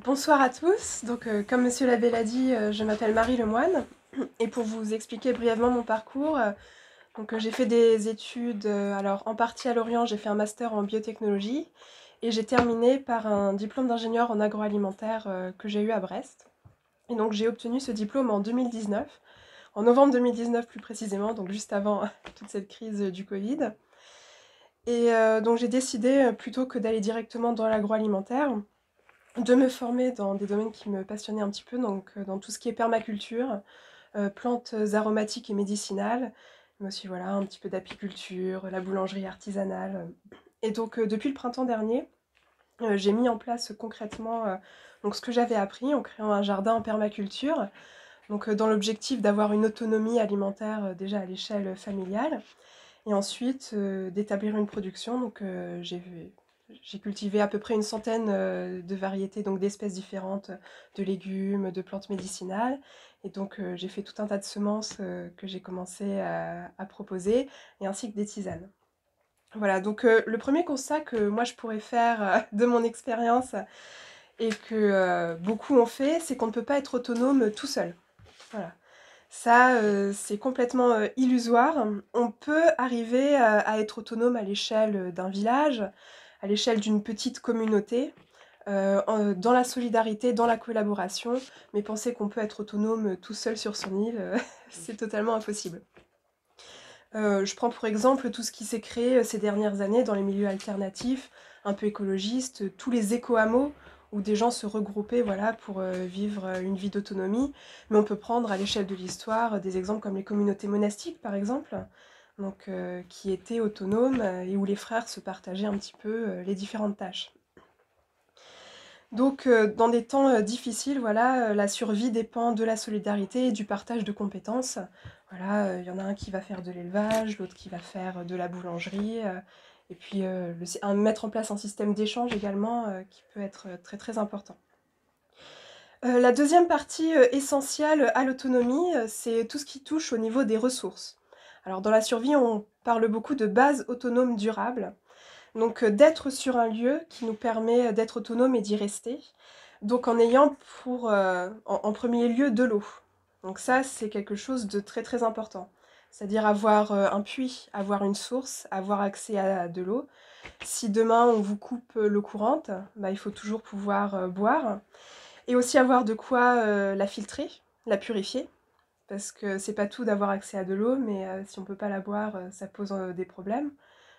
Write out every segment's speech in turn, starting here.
Bonsoir à tous. Comme Monsieur l'abbé l'a dit, je m'appelle Marie Lemoine. Et pour vous expliquer brièvement mon parcours, j'ai fait des études, alors en partie à Lorient, j'ai fait un master en biotechnologie et j'ai terminé par un diplôme d'ingénieur en agroalimentaire que j'ai eu à Brest. Et donc j'ai obtenu ce diplôme en 2019, en novembre 2019 plus précisément, donc juste avant toute cette crise du Covid. Et donc j'ai décidé, plutôt que d'aller directement dans l'agroalimentaire, de me former dans des domaines qui me passionnaient un petit peu, dans tout ce qui est permaculture, plantes aromatiques et médicinales, mais aussi voilà, un petit peu d'apiculture, la boulangerie artisanale. Et donc depuis le printemps dernier, j'ai mis en place concrètement donc ce que j'avais appris en créant un jardin en permaculture, dans l'objectif d'avoir une autonomie alimentaire déjà à l'échelle familiale, et ensuite d'établir une production. J'ai cultivé à peu près une centaine de variétés, donc d'espèces différentes de légumes, de plantes médicinales. Et donc j'ai fait tout un tas de semences que j'ai commencé à proposer, et ainsi que des tisanes. Voilà, donc le premier constat que moi je pourrais faire de mon expérience et que beaucoup ont fait, c'est qu'on ne peut pas être autonome tout seul. Voilà. Ça, c'est complètement illusoire. On peut arriver à être autonome à l'échelle d'un village, à l'échelle d'une petite communauté, dans la solidarité, dans la collaboration, mais penser qu'on peut être autonome tout seul sur son île, c'est totalement impossible. Je prends pour exemple tout ce qui s'est créé ces dernières années dans les milieux alternatifs, un peu écologistes, tous les éco-hameaux où des gens se regroupaient voilà, pour vivre une vie d'autonomie. Mais on peut prendre à l'échelle de l'histoire des exemples comme les communautés monastiques par exemple, qui étaient autonomes et où les frères se partageaient un petit peu les différentes tâches. Donc, dans des temps difficiles, voilà, la survie dépend de la solidarité et du partage de compétences. Voilà, il y en a un qui va faire de l'élevage, l'autre qui va faire de la boulangerie, et puis mettre en place un système d'échange également qui peut être très très important. La deuxième partie essentielle à l'autonomie, c'est tout ce qui touche au niveau des ressources. Alors, dans la survie, on parle beaucoup de base autonome durable. Donc d'être sur un lieu qui nous permet d'être autonome et d'y rester. Donc en ayant en premier lieu de l'eau. Donc ça, c'est quelque chose de très très important. C'est-à-dire avoir un puits, avoir une source, avoir accès à de l'eau. Si demain on vous coupe l'eau courante, bah, il faut toujours pouvoir boire. Et aussi avoir de quoi la filtrer, la purifier. Parce que c'est pas tout d'avoir accès à de l'eau, mais si on peut pas la boire, ça pose des problèmes.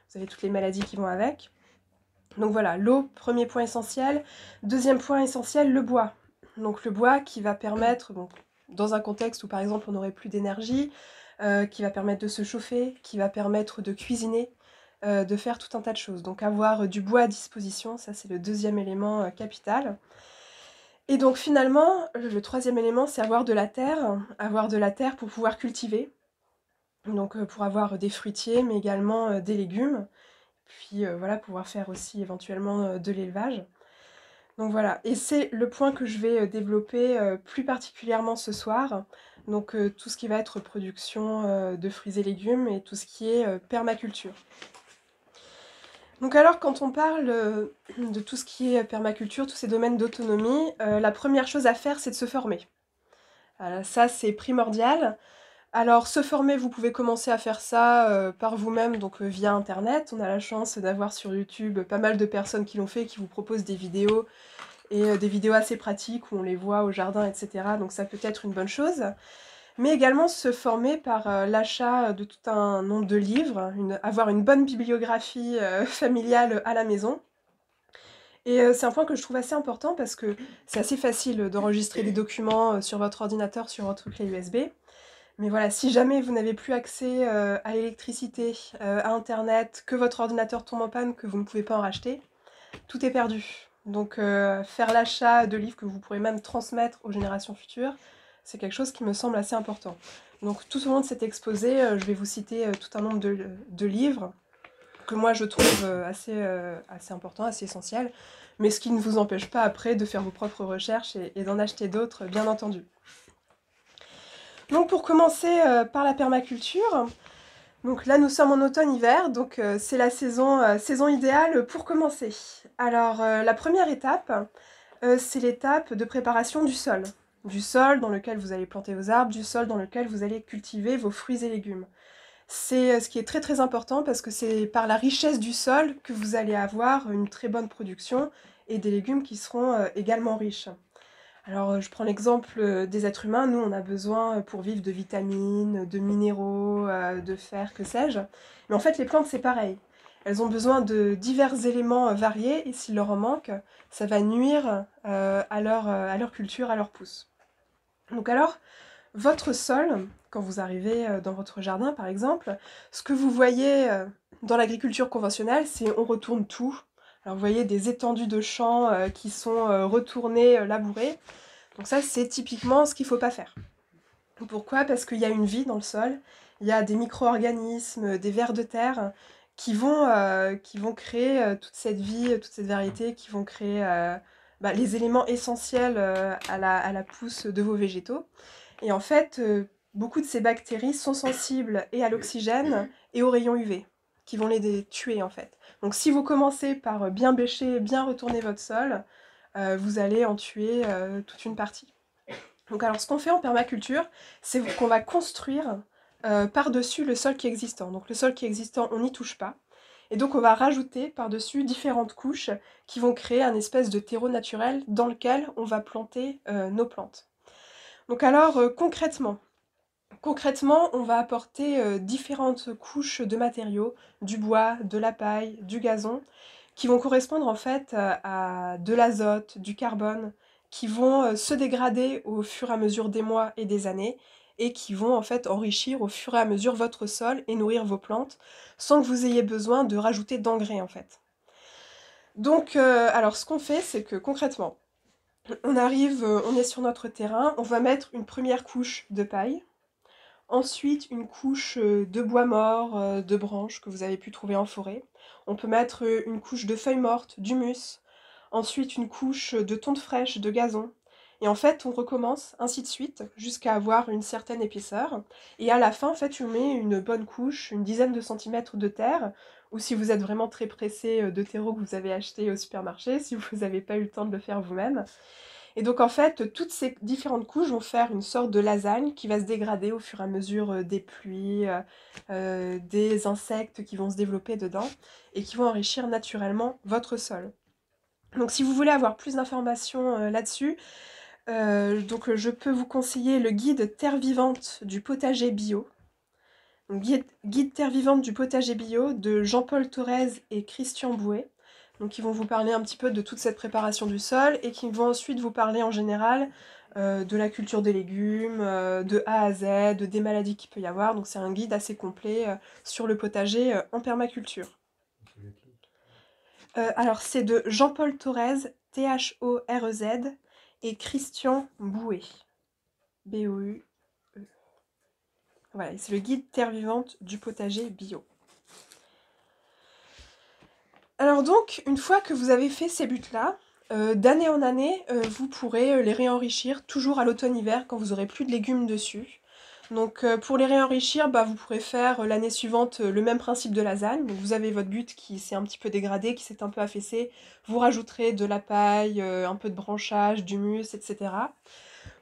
Vous avez toutes les maladies qui vont avec. Donc voilà, l'eau, premier point essentiel. Deuxième point essentiel, le bois. Donc le bois qui va permettre, donc, dans un contexte où par exemple on n'aurait plus d'énergie, qui va permettre de se chauffer, qui va permettre de cuisiner, de faire tout un tas de choses. Donc avoir du bois à disposition, ça c'est le deuxième élément capital. Et donc finalement, le troisième élément, c'est avoir de la terre pour pouvoir cultiver, donc pour avoir des fruitiers, mais également des légumes, puis voilà, pouvoir faire aussi éventuellement de l'élevage. Donc voilà, et c'est le point que je vais développer plus particulièrement ce soir. Donc tout ce qui va être production de fruits et légumes et tout ce qui est permaculture. Donc alors quand on parle de tout ce qui est permaculture, tous ces domaines d'autonomie, la première chose à faire c'est de se former. Ça c'est primordial. Alors se former, vous pouvez commencer à faire ça par vous-même, donc via internet. On a la chance d'avoir sur YouTube pas mal de personnes qui l'ont fait, qui vous proposent des vidéos, et des vidéos assez pratiques où on les voit au jardin, etc. Donc ça peut être une bonne chose. Mais également se former par l'achat de tout un nombre de livres, avoir une bonne bibliographie familiale à la maison. Et c'est un point que je trouve assez important parce que c'est assez facile d'enregistrer des documents sur votre ordinateur, sur votre clé USB. Mais voilà, si jamais vous n'avez plus accès à l'électricité, à internet, que votre ordinateur tombe en panne, que vous ne pouvez pas en racheter, tout est perdu. Donc faire l'achat de livres que vous pourrez même transmettre aux générations futures, c'est quelque chose qui me semble assez important. Donc tout au long de cet exposé, je vais vous citer tout un nombre de livres que moi je trouve assez importants, assez essentiels, mais ce qui ne vous empêche pas après de faire vos propres recherches et d'en acheter d'autres, bien entendu. Donc pour commencer par la permaculture, donc là nous sommes en automne-hiver, donc c'est la saison idéale pour commencer. Alors la première étape, C'est l'étape de préparation du sol. Du sol dans lequel vous allez planter vos arbres, du sol dans lequel vous allez cultiver vos fruits et légumes. C'est ce qui est très très important parce que c'est par la richesse du sol que vous allez avoir une très bonne production et des légumes qui seront également riches. Alors je prends l'exemple des êtres humains, nous on a besoin pour vivre de vitamines, de minéraux, de fer, que sais-je. Mais en fait les plantes c'est pareil. Elles ont besoin de divers éléments variés et s'il leur en manque, ça va nuire à leur culture, à leur pousse. Donc alors, votre sol, quand vous arrivez dans votre jardin par exemple, ce que vous voyez dans l'agriculture conventionnelle, c'est on retourne tout. Alors vous voyez des étendues de champs qui sont retournés, labourés. Donc ça, c'est typiquement ce qu'il ne faut pas faire. Pourquoi? Parce qu'il y a une vie dans le sol, il y a des micro-organismes, des vers de terre qui vont créer toute cette vie, toute cette variété, qui vont créer les éléments essentiels à la pousse de vos végétaux. Et en fait, beaucoup de ces bactéries sont sensibles et à l'oxygène et aux rayons UV, qui vont les tuer en fait. Donc si vous commencez par bien bêcher, bien retourner votre sol, vous allez en tuer toute une partie. Donc alors ce qu'on fait en permaculture, c'est qu'on va construire par-dessus le sol qui est existant. Donc le sol qui est existant, on n'y touche pas. Et donc on va rajouter par-dessus différentes couches qui vont créer un espèce de terreau naturel dans lequel on va planter nos plantes. Donc alors concrètement, on va apporter différentes couches de matériaux, du bois, de la paille, du gazon, qui vont correspondre en fait à de l'azote, du carbone, qui vont se dégrader au fur et à mesure des mois et des années, et qui vont en fait enrichir au fur et à mesure votre sol et nourrir vos plantes, sans que vous ayez besoin de rajouter d'engrais en fait. Donc alors ce qu'on fait, c'est que concrètement, on arrive, on est sur notre terrain, on va mettre une première couche de paille, ensuite une couche de bois mort, de branches que vous avez pu trouver en forêt. On peut mettre une couche de feuilles mortes, d'humus, ensuite une couche de tonte fraîche, de gazon. Et en fait, on recommence ainsi de suite jusqu'à avoir une certaine épaisseur. Et à la fin, en fait, on met une bonne couche, une dizaine de centimètres de terre, ou si vous êtes vraiment très pressé de terreau que vous avez acheté au supermarché, si vous n'avez pas eu le temps de le faire vous-même. Et donc en fait, toutes ces différentes couches vont faire une sorte de lasagne qui va se dégrader au fur et à mesure des pluies, des insectes qui vont se développer dedans et qui vont enrichir naturellement votre sol. Donc si vous voulez avoir plus d'informations là-dessus, je peux vous conseiller le guide Terre vivante du potager bio. Donc, guide Terre vivante du potager bio de Jean-Paul Thorez et Christian Bouet. Donc ils vont vous parler un petit peu de toute cette préparation du sol et qui vont ensuite vous parler en général de la culture des légumes, de A à Z, des maladies qu'il peut y avoir. Donc c'est un guide assez complet sur le potager en permaculture. Alors c'est de Jean-Paul Thorez, Thorez, et Christian Bouet, Bou. Voilà, c'est le guide Terre vivante du potager bio. Alors donc, une fois que vous avez fait ces buts-là, d'année en année, vous pourrez les réenrichir toujours à l'automne-hiver quand vous aurez plus de légumes dessus. Donc pour les réenrichir, vous pourrez faire l'année suivante le même principe de lasagne. Donc vous avez votre but qui s'est un petit peu dégradé, qui s'est un peu affaissé. Vous rajouterez de la paille, un peu de branchage, d'humus, etc.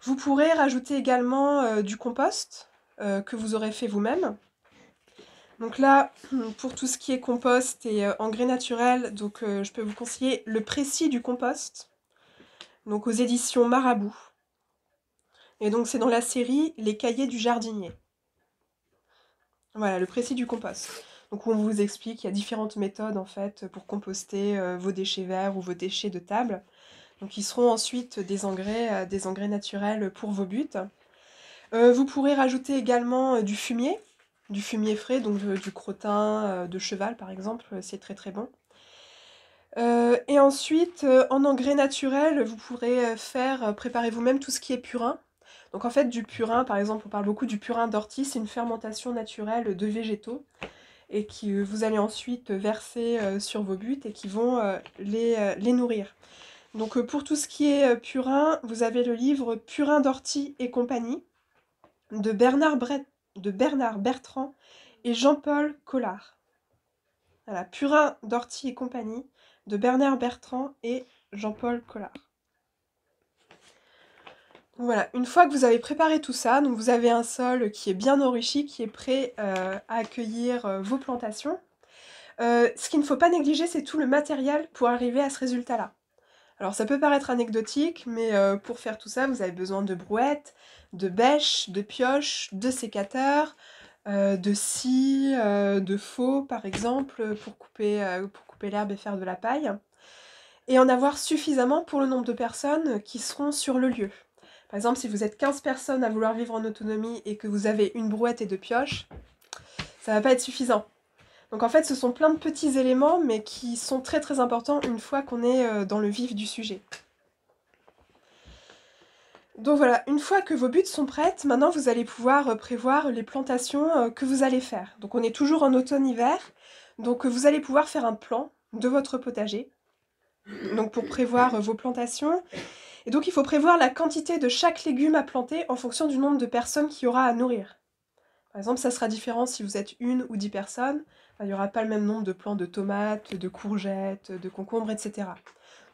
Vous pourrez rajouter également du compost que vous aurez fait vous-même. Donc là, pour tout ce qui est compost et engrais naturels, je peux vous conseiller le précis du compost, donc aux éditions Marabout. Et donc c'est dans la série Les cahiers du jardinier. Voilà, le précis du compost. Donc on vous explique qu'il y a différentes méthodes en fait pour composter vos déchets verts ou vos déchets de table. Donc ils seront ensuite des engrais naturels pour vos buts. Vous pourrez rajouter également du fumier frais, donc du crottin de cheval par exemple, c'est très très bon. Et ensuite, en engrais naturels, vous pourrez préparer vous-même tout ce qui est purin. Donc en fait, du purin, par exemple, on parle beaucoup du purin d'ortie, c'est une fermentation naturelle de végétaux et qui vous allez ensuite verser sur vos buts et qui vont les nourrir. Donc pour tout ce qui est purin, vous avez le livre Purin d'ortie et compagnie de Bernard Bertrand et Jean-Paul Collard. Voilà, Purin d'ortie et compagnie de Bernard Bertrand et Jean-Paul Collard. Voilà, une fois que vous avez préparé tout ça, donc vous avez un sol qui est bien enrichi, qui est prêt, à accueillir, vos plantations. Ce qu'il ne faut pas négliger, c'est tout le matériel pour arriver à ce résultat-là. Alors ça peut paraître anecdotique, mais pour faire tout ça, vous avez besoin de brouettes, de bêches, de pioches, de sécateurs, de scie, de faux par exemple, pour couper l'herbe et faire de la paille. Et en avoir suffisamment pour le nombre de personnes qui seront sur le lieu. Par exemple, si vous êtes 15 personnes à vouloir vivre en autonomie et que vous avez une brouette et deux pioches, ça va pas être suffisant. Donc en fait, ce sont plein de petits éléments, mais qui sont très très importants une fois qu'on est dans le vif du sujet. Donc voilà, une fois que vos buts sont prêtes, maintenant vous allez pouvoir prévoir les plantations que vous allez faire. Donc on est toujours en automne-hiver, donc vous allez pouvoir faire un plan de votre potager. Donc pour prévoir vos plantations. Et donc il faut prévoir la quantité de chaque légume à planter en fonction du nombre de personnes qu'il y aura à nourrir. Par exemple, ça sera différent si vous êtes 1 ou 10 personnes. Enfin, il n'y aura pas le même nombre de plants de tomates, de courgettes, de concombres, etc.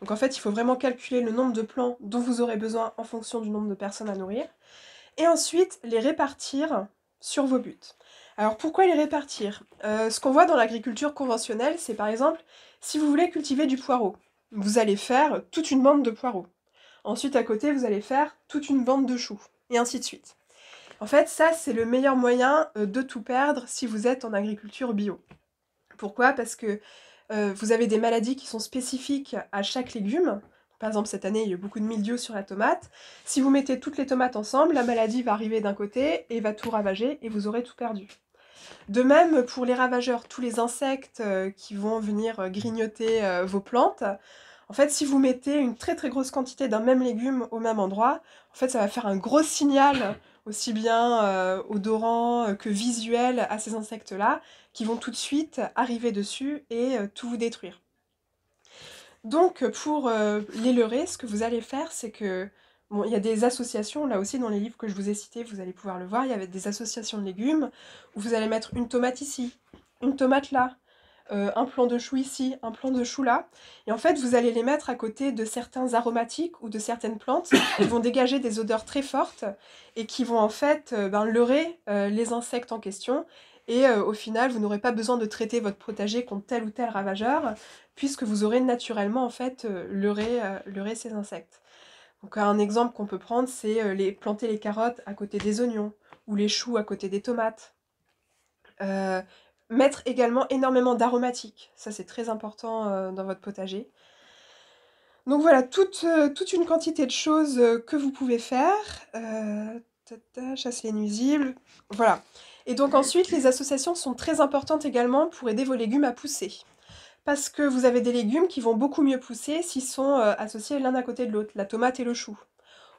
Donc en fait, il faut vraiment calculer le nombre de plants dont vous aurez besoin en fonction du nombre de personnes à nourrir. Et ensuite, les répartir sur vos buts. Alors pourquoi les répartir? Ce qu'on voit dans l'agriculture conventionnelle, c'est par exemple, si vous voulez cultiver du poireau, vous allez faire toute une bande de poireaux. Ensuite, à côté, vous allez faire toute une bande de choux, et ainsi de suite. En fait, ça, c'est le meilleur moyen de tout perdre si vous êtes en agriculture bio. Pourquoi? Parce que vous avez des maladies qui sont spécifiques à chaque légume. Par exemple, cette année, il y a eu beaucoup de mildiou sur la tomate. Si vous mettez toutes les tomates ensemble, la maladie va arriver d'un côté et va tout ravager et vous aurez tout perdu. De même, pour les ravageurs, tous les insectes qui vont venir grignoter vos plantes, en fait, si vous mettez une très très grosse quantité d'un même légume au même endroit, en fait, ça va faire un gros signal, aussi bien odorant que visuel, à ces insectes-là, qui vont tout de suite arriver dessus et tout vous détruire. Donc, pour les leurrer, ce que vous allez faire, c'est que... Bon, il y a des associations, là aussi, dans les livres que je vous ai cités, vous allez pouvoir le voir, il y avait des associations de légumes, où vous allez mettre une tomate ici, une tomate là, un plant de chou ici, un plant de chou là. Et en fait, vous allez les mettre à côté de certains aromatiques ou de certaines plantes qui vont dégager des odeurs très fortes et qui vont en fait leurrer les insectes en question. Et au final, vous n'aurez pas besoin de traiter votre potager contre tel ou tel ravageur, puisque vous aurez naturellement en fait leurré ces insectes. Donc un exemple qu'on peut prendre, c'est planter les carottes à côté des oignons, ou les choux à côté des tomates. Mettre également énormément d'aromatiques, ça c'est très important dans votre potager. Donc voilà, toute une quantité de choses que vous pouvez faire. Chasse les nuisibles, voilà. Et donc ensuite, les associations sont très importantes également pour aider vos légumes à pousser. Parce que vous avez des légumes qui vont beaucoup mieux pousser s'ils sont associés l'un à côté de l'autre, la tomate et le chou.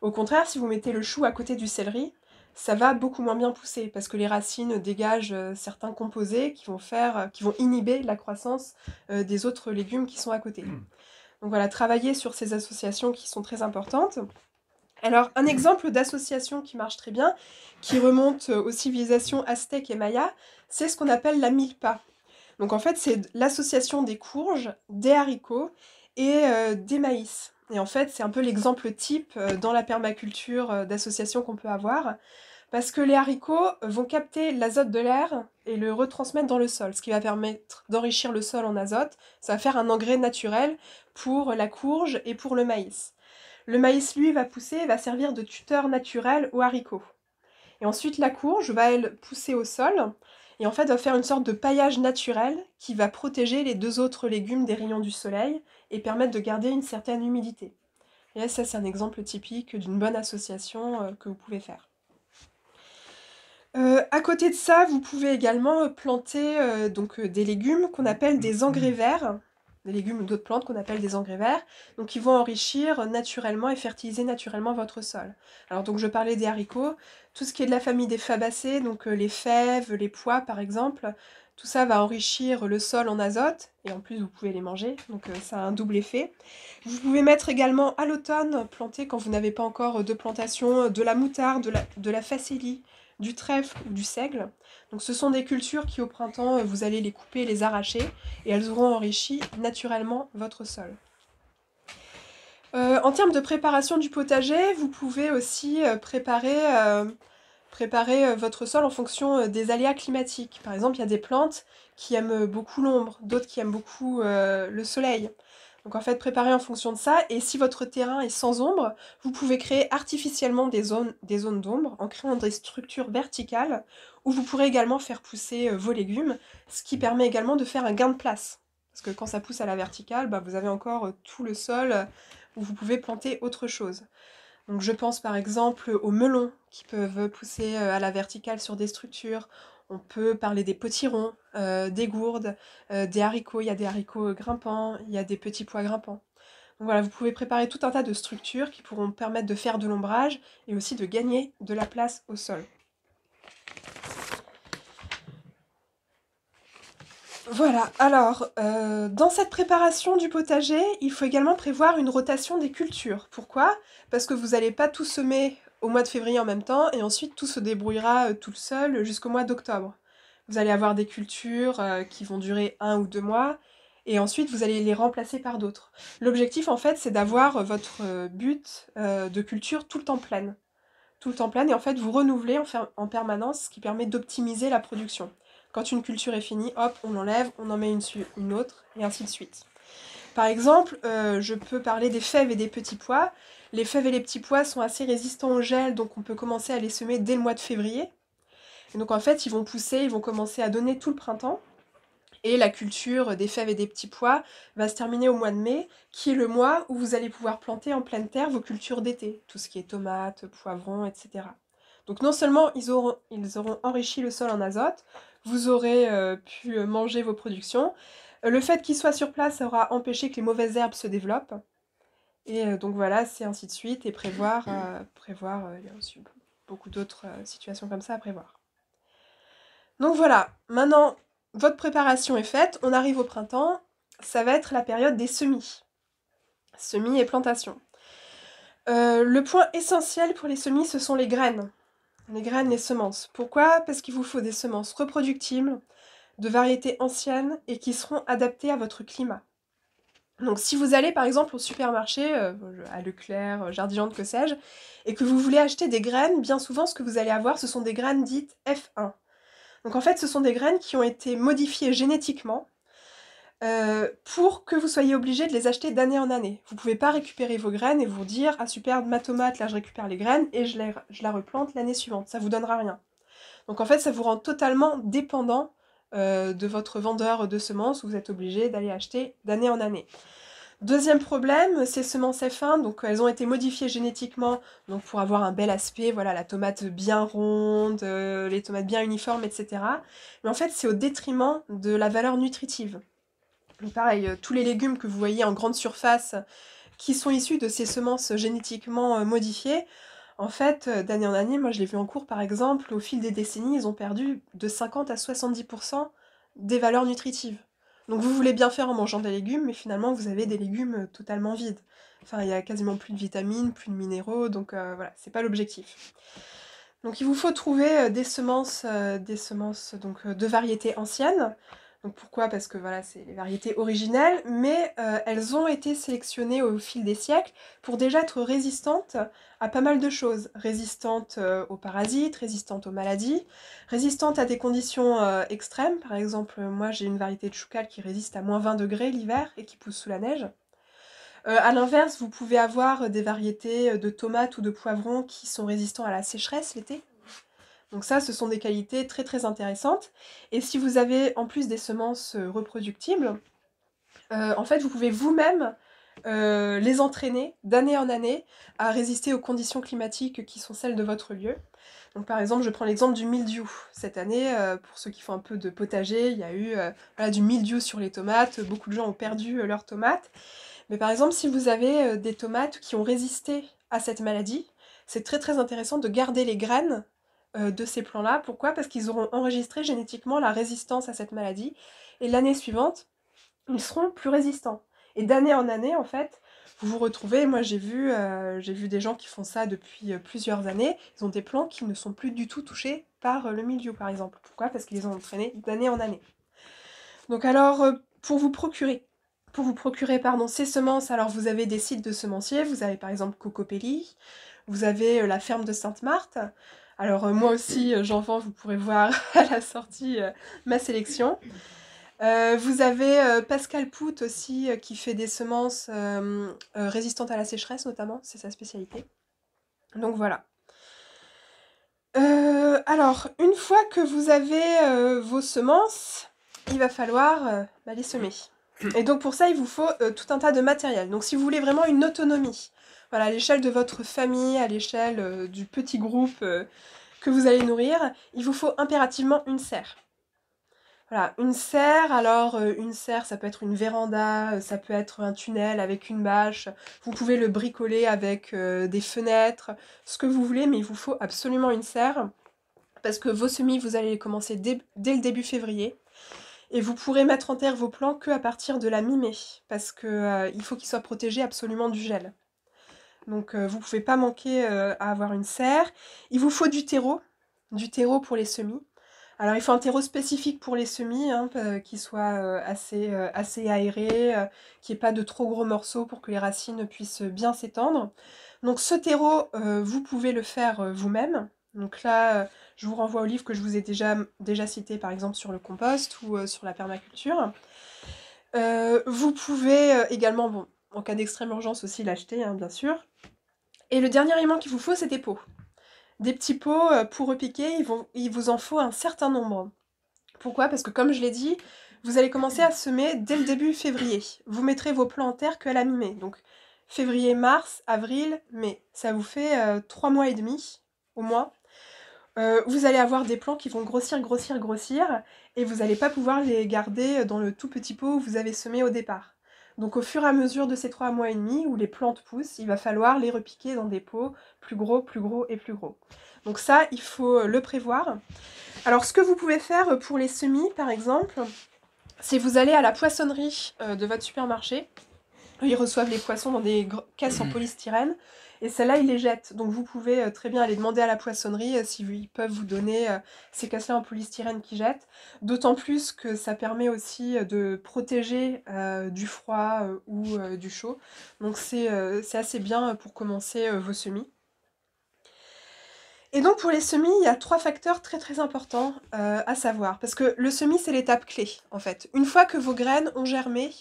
Au contraire, si vous mettez le chou à côté du céleri, ça va beaucoup moins bien pousser parce que les racines dégagent certains composés qui vont inhiber la croissance des autres légumes qui sont à côté. Donc voilà, travailler sur ces associations qui sont très importantes. Alors, un exemple d'association qui marche très bien, qui remonte aux civilisations aztèques et mayas, c'est ce qu'on appelle la milpa. Donc en fait, c'est l'association des courges, des haricots et des maïs. Et en fait, c'est un peu l'exemple type dans la permaculture d'association qu'on peut avoir, parce que les haricots vont capter l'azote de l'air et le retransmettre dans le sol, ce qui va permettre d'enrichir le sol en azote. Ça va faire un engrais naturel pour la courge et pour le maïs. Le maïs, lui, va pousser et va servir de tuteur naturel aux haricots. Et ensuite, la courge va, elle, pousser au sol et en fait va faire une sorte de paillage naturel qui va protéger les deux autres légumes des rayons du soleil et permettre de garder une certaine humidité. Et là, ça, c'est un exemple typique d'une bonne association que vous pouvez faire. À côté de ça, vous pouvez également planter des légumes qu'on appelle des engrais verts, des légumes ou d'autres plantes qu'on appelle des engrais verts, donc qui vont enrichir naturellement et fertiliser naturellement votre sol. Alors donc je parlais des haricots, tout ce qui est de la famille des fabacées, donc les fèves, les pois par exemple, tout ça va enrichir le sol en azote, et en plus vous pouvez les manger, donc ça a un double effet. Vous pouvez mettre également à l'automne, planter quand vous n'avez pas encore de plantation, de la moutarde, de la facélie, du trèfle ou du seigle. Donc ce sont des cultures qui au printemps, vous allez les couper, les arracher, et elles auront enrichi naturellement votre sol. En termes de préparation du potager, vous pouvez aussi préparer votre sol en fonction des aléas climatiques. Par exemple, il y a des plantes qui aiment beaucoup l'ombre, d'autres qui aiment beaucoup le soleil. Donc en fait, préparez en fonction de ça. Et si votre terrain est sans ombre, vous pouvez créer artificiellement des zones d'ombre en créant des structures verticales où vous pourrez également faire pousser vos légumes, ce qui permet également de faire un gain de place. Parce que quand ça pousse à la verticale, bah, vous avez encore tout le sol où vous pouvez planter autre chose. Donc je pense par exemple aux melons qui peuvent pousser à la verticale sur des structures. On peut parler des potirons, des gourdes, des haricots. Il y a des haricots grimpants, il y a des petits pois grimpants. Donc voilà, vous pouvez préparer tout un tas de structures qui pourront permettre de faire de l'ombrage et aussi de gagner de la place au sol. Voilà, alors, dans cette préparation du potager, il faut également prévoir une rotation des cultures. Pourquoi? Parce que vous n'allez pas tout semer au mois de février en même temps et ensuite tout se débrouillera tout seul jusqu'au mois d'octobre. Vous allez avoir des cultures qui vont durer 1 ou 2 mois et ensuite vous allez les remplacer par d'autres. L'objectif en fait c'est d'avoir votre but de culture tout le temps pleine. Tout le temps pleine et en fait vous renouvelez en permanence, ce qui permet d'optimiser la production. Quand une culture est finie, hop, on l'enlève, on en met une autre, et ainsi de suite. Par exemple, je peux parler des fèves et des petits pois. Les fèves et les petits pois sont assez résistants au gel, donc on peut commencer à les semer dès le mois de février. Et donc en fait, ils vont pousser, ils vont commencer à donner tout le printemps. Et la culture des fèves et des petits pois va se terminer au mois de mai, qui est le mois où vous allez pouvoir planter en pleine terre vos cultures d'été, tout ce qui est tomates, poivrons, etc. Donc non seulement ils auront enrichi le sol en azote, vous aurez pu manger vos productions, le fait qu'ils soient sur place aura empêché que les mauvaises herbes se développent, et donc voilà, c'est ainsi de suite, et il y a aussi beaucoup d'autres situations comme ça à prévoir. Donc voilà, maintenant, votre préparation est faite, on arrive au printemps, ça va être la période des semis. Semis et plantation. Le point essentiel pour les semis, ce sont les graines. Les graines, les semences. Pourquoi? Parce qu'il vous faut des semences reproductibles, de variétés anciennes et qui seront adaptées à votre climat. Donc si vous allez par exemple au supermarché, à Leclerc, Jardiland, que sais-je, et que vous voulez acheter des graines, bien souvent ce que vous allez avoir, ce sont des graines dites F1. Donc en fait, ce sont des graines qui ont été modifiées génétiquement pour que vous soyez obligé de les acheter d'année en année. Vous ne pouvez pas récupérer vos graines et vous dire ah super, ma tomate, là je récupère les graines et je la replante l'année suivante. Ça vous donnera rien. Donc en fait, ça vous rend totalement dépendant de votre vendeur de semences où vous êtes obligé d'aller acheter d'année en année. Deuxième problème, ces semences F1, donc elles ont été modifiées génétiquement donc pour avoir un bel aspect, voilà, la tomate bien ronde, les tomates bien uniformes, etc. Mais en fait, c'est au détriment de la valeur nutritive. Donc pareil, tous les légumes que vous voyez en grande surface qui sont issus de ces semences génétiquement modifiées, en fait, d'année en année, moi je l'ai vu en cours par exemple, au fil des décennies, ils ont perdu de 50 à 70% des valeurs nutritives. Donc vous voulez bien faire en mangeant des légumes, mais finalement vous avez des légumes totalement vides. Enfin, il y a quasiment plus de vitamines, plus de minéraux, donc voilà, c'est pas l'objectif. Donc il vous faut trouver des semences donc, de variétés anciennes. Donc pourquoi? Parce que voilà, c'est les variétés originelles, mais elles ont été sélectionnées au fil des siècles pour déjà être résistantes à pas mal de choses. Résistantes aux parasites, résistantes aux maladies, résistantes à des conditions extrêmes. Par exemple, moi j'ai une variété de choucal qui résiste à -20 degrés l'hiver et qui pousse sous la neige. À l'inverse, vous pouvez avoir des variétés de tomates ou de poivrons qui sont résistants à la sécheresse l'été. Donc ça, ce sont des qualités très très intéressantes. Et si vous avez en plus des semences reproductibles, en fait, vous pouvez vous-même les entraîner d'année en année à résister aux conditions climatiques qui sont celles de votre lieu. Donc par exemple, je prends l'exemple du mildiou. Cette année, pour ceux qui font un peu de potager, il y a eu voilà, du mildiou sur les tomates. Beaucoup de gens ont perdu leurs tomates. Mais par exemple, si vous avez des tomates qui ont résisté à cette maladie, c'est très très intéressant de garder les graines de ces plants-là. Pourquoi? Parce qu'ils auront enregistré génétiquement la résistance à cette maladie. Et l'année suivante, ils seront plus résistants. Et d'année en année, en fait, vous vous retrouvez, moi j'ai vu des gens qui font ça depuis plusieurs années, ils ont des plants qui ne sont plus du tout touchés par le mildiou, par exemple. Pourquoi? Parce qu'ils les ont entraînés d'année en année. Donc alors, pour vous procurer Pour vous procurer ces semences, alors vous avez des sites de semenciers, vous avez par exemple Cocopelli, vous avez la ferme de Sainte-Marthe. Alors moi aussi j'en vends, vous pourrez voir à la sortie ma sélection. Vous avez Pascal Pout aussi qui fait des semences résistantes à la sécheresse notamment, c'est sa spécialité. Donc voilà. Alors, une fois que vous avez vos semences, il va falloir les semer. Et donc pour ça, il vous faut tout un tas de matériel. Donc si vous voulez vraiment une autonomie, voilà, à l'échelle de votre famille, à l'échelle du petit groupe que vous allez nourrir, il vous faut impérativement une serre. Voilà, une serre, alors une serre, ça peut être une véranda, ça peut être un tunnel avec une bâche, vous pouvez le bricoler avec des fenêtres, ce que vous voulez, mais il vous faut absolument une serre, parce que vos semis, vous allez les commencer dès le début février, et vous pourrez mettre en terre vos plants qu'à partir de la mi-mai, parce que il faut qu'ils soient protégés absolument du gel. Donc vous pouvez pas manquer à avoir une serre. Il vous faut du terreau pour les semis. Alors il faut un terreau spécifique pour les semis, hein, qui soit assez aéré, qu'il n'y ait pas de trop gros morceaux pour que les racines puissent bien s'étendre. Donc ce terreau, vous pouvez le faire vous-même. Donc là, je vous renvoie au livre que je vous ai déjà cité, par exemple sur le compost ou sur la permaculture. Vous pouvez également, bon, en cas d'extrême urgence aussi, l'acheter, hein, bien sûr. Et le dernier élément qu'il vous faut, c'est des pots. Des petits pots pour repiquer, il vous en faut un certain nombre. Pourquoi? Parce que comme je l'ai dit, vous allez commencer à semer dès le début février. Vous mettrez vos plants en terre qu'à la mi-mai. Donc février, mars, avril, mai. Ça vous fait 3 mois et demi, au moins. Vous allez avoir des plants qui vont grossir, grossir, grossir, et vous n'allez pas pouvoir les garder dans le tout petit pot où vous avez semé au départ. Donc au fur et à mesure de ces 3 mois et demi, où les plantes poussent, il va falloir les repiquer dans des pots plus gros et plus gros. Donc ça, il faut le prévoir. Alors ce que vous pouvez faire pour les semis, par exemple, c'est vous allez à la poissonnerie de votre supermarché. Ils reçoivent les poissons dans des caisses en polystyrène, et celles-là, ils les jettent. Donc vous pouvez très bien aller demander à la poissonnerie s'ils peuvent vous donner ces caisses-là en polystyrène qu'ils jettent. D'autant plus que ça permet aussi de protéger du froid ou du chaud. Donc c'est assez bien pour commencer vos semis. Et donc pour les semis, il y a 3 facteurs très très importants à savoir. Parce que le semis, c'est l'étape clé, en fait. Une fois que vos graines ont germé,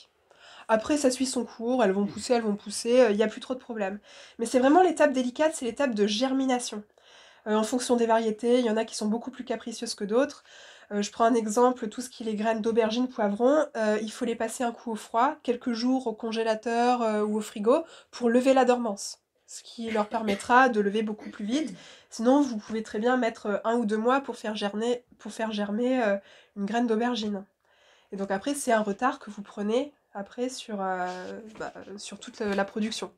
après ça suit son cours, elles vont pousser, il n'y a plus trop de problèmes. Mais c'est vraiment l'étape délicate, c'est l'étape de germination. En fonction des variétés, il y en a qui sont beaucoup plus capricieuses que d'autres. Je prends un exemple, tout ce qui est les graines d'aubergine, poivron, il faut les passer un coup au froid, quelques jours au congélateur ou au frigo, pour lever la dormance. Ce qui leur permettra de lever beaucoup plus vite. Sinon, vous pouvez très bien mettre 1 ou 2 mois pour faire germer une graine d'aubergine. Et donc après, c'est un retard que vous prenez après sur toute la production.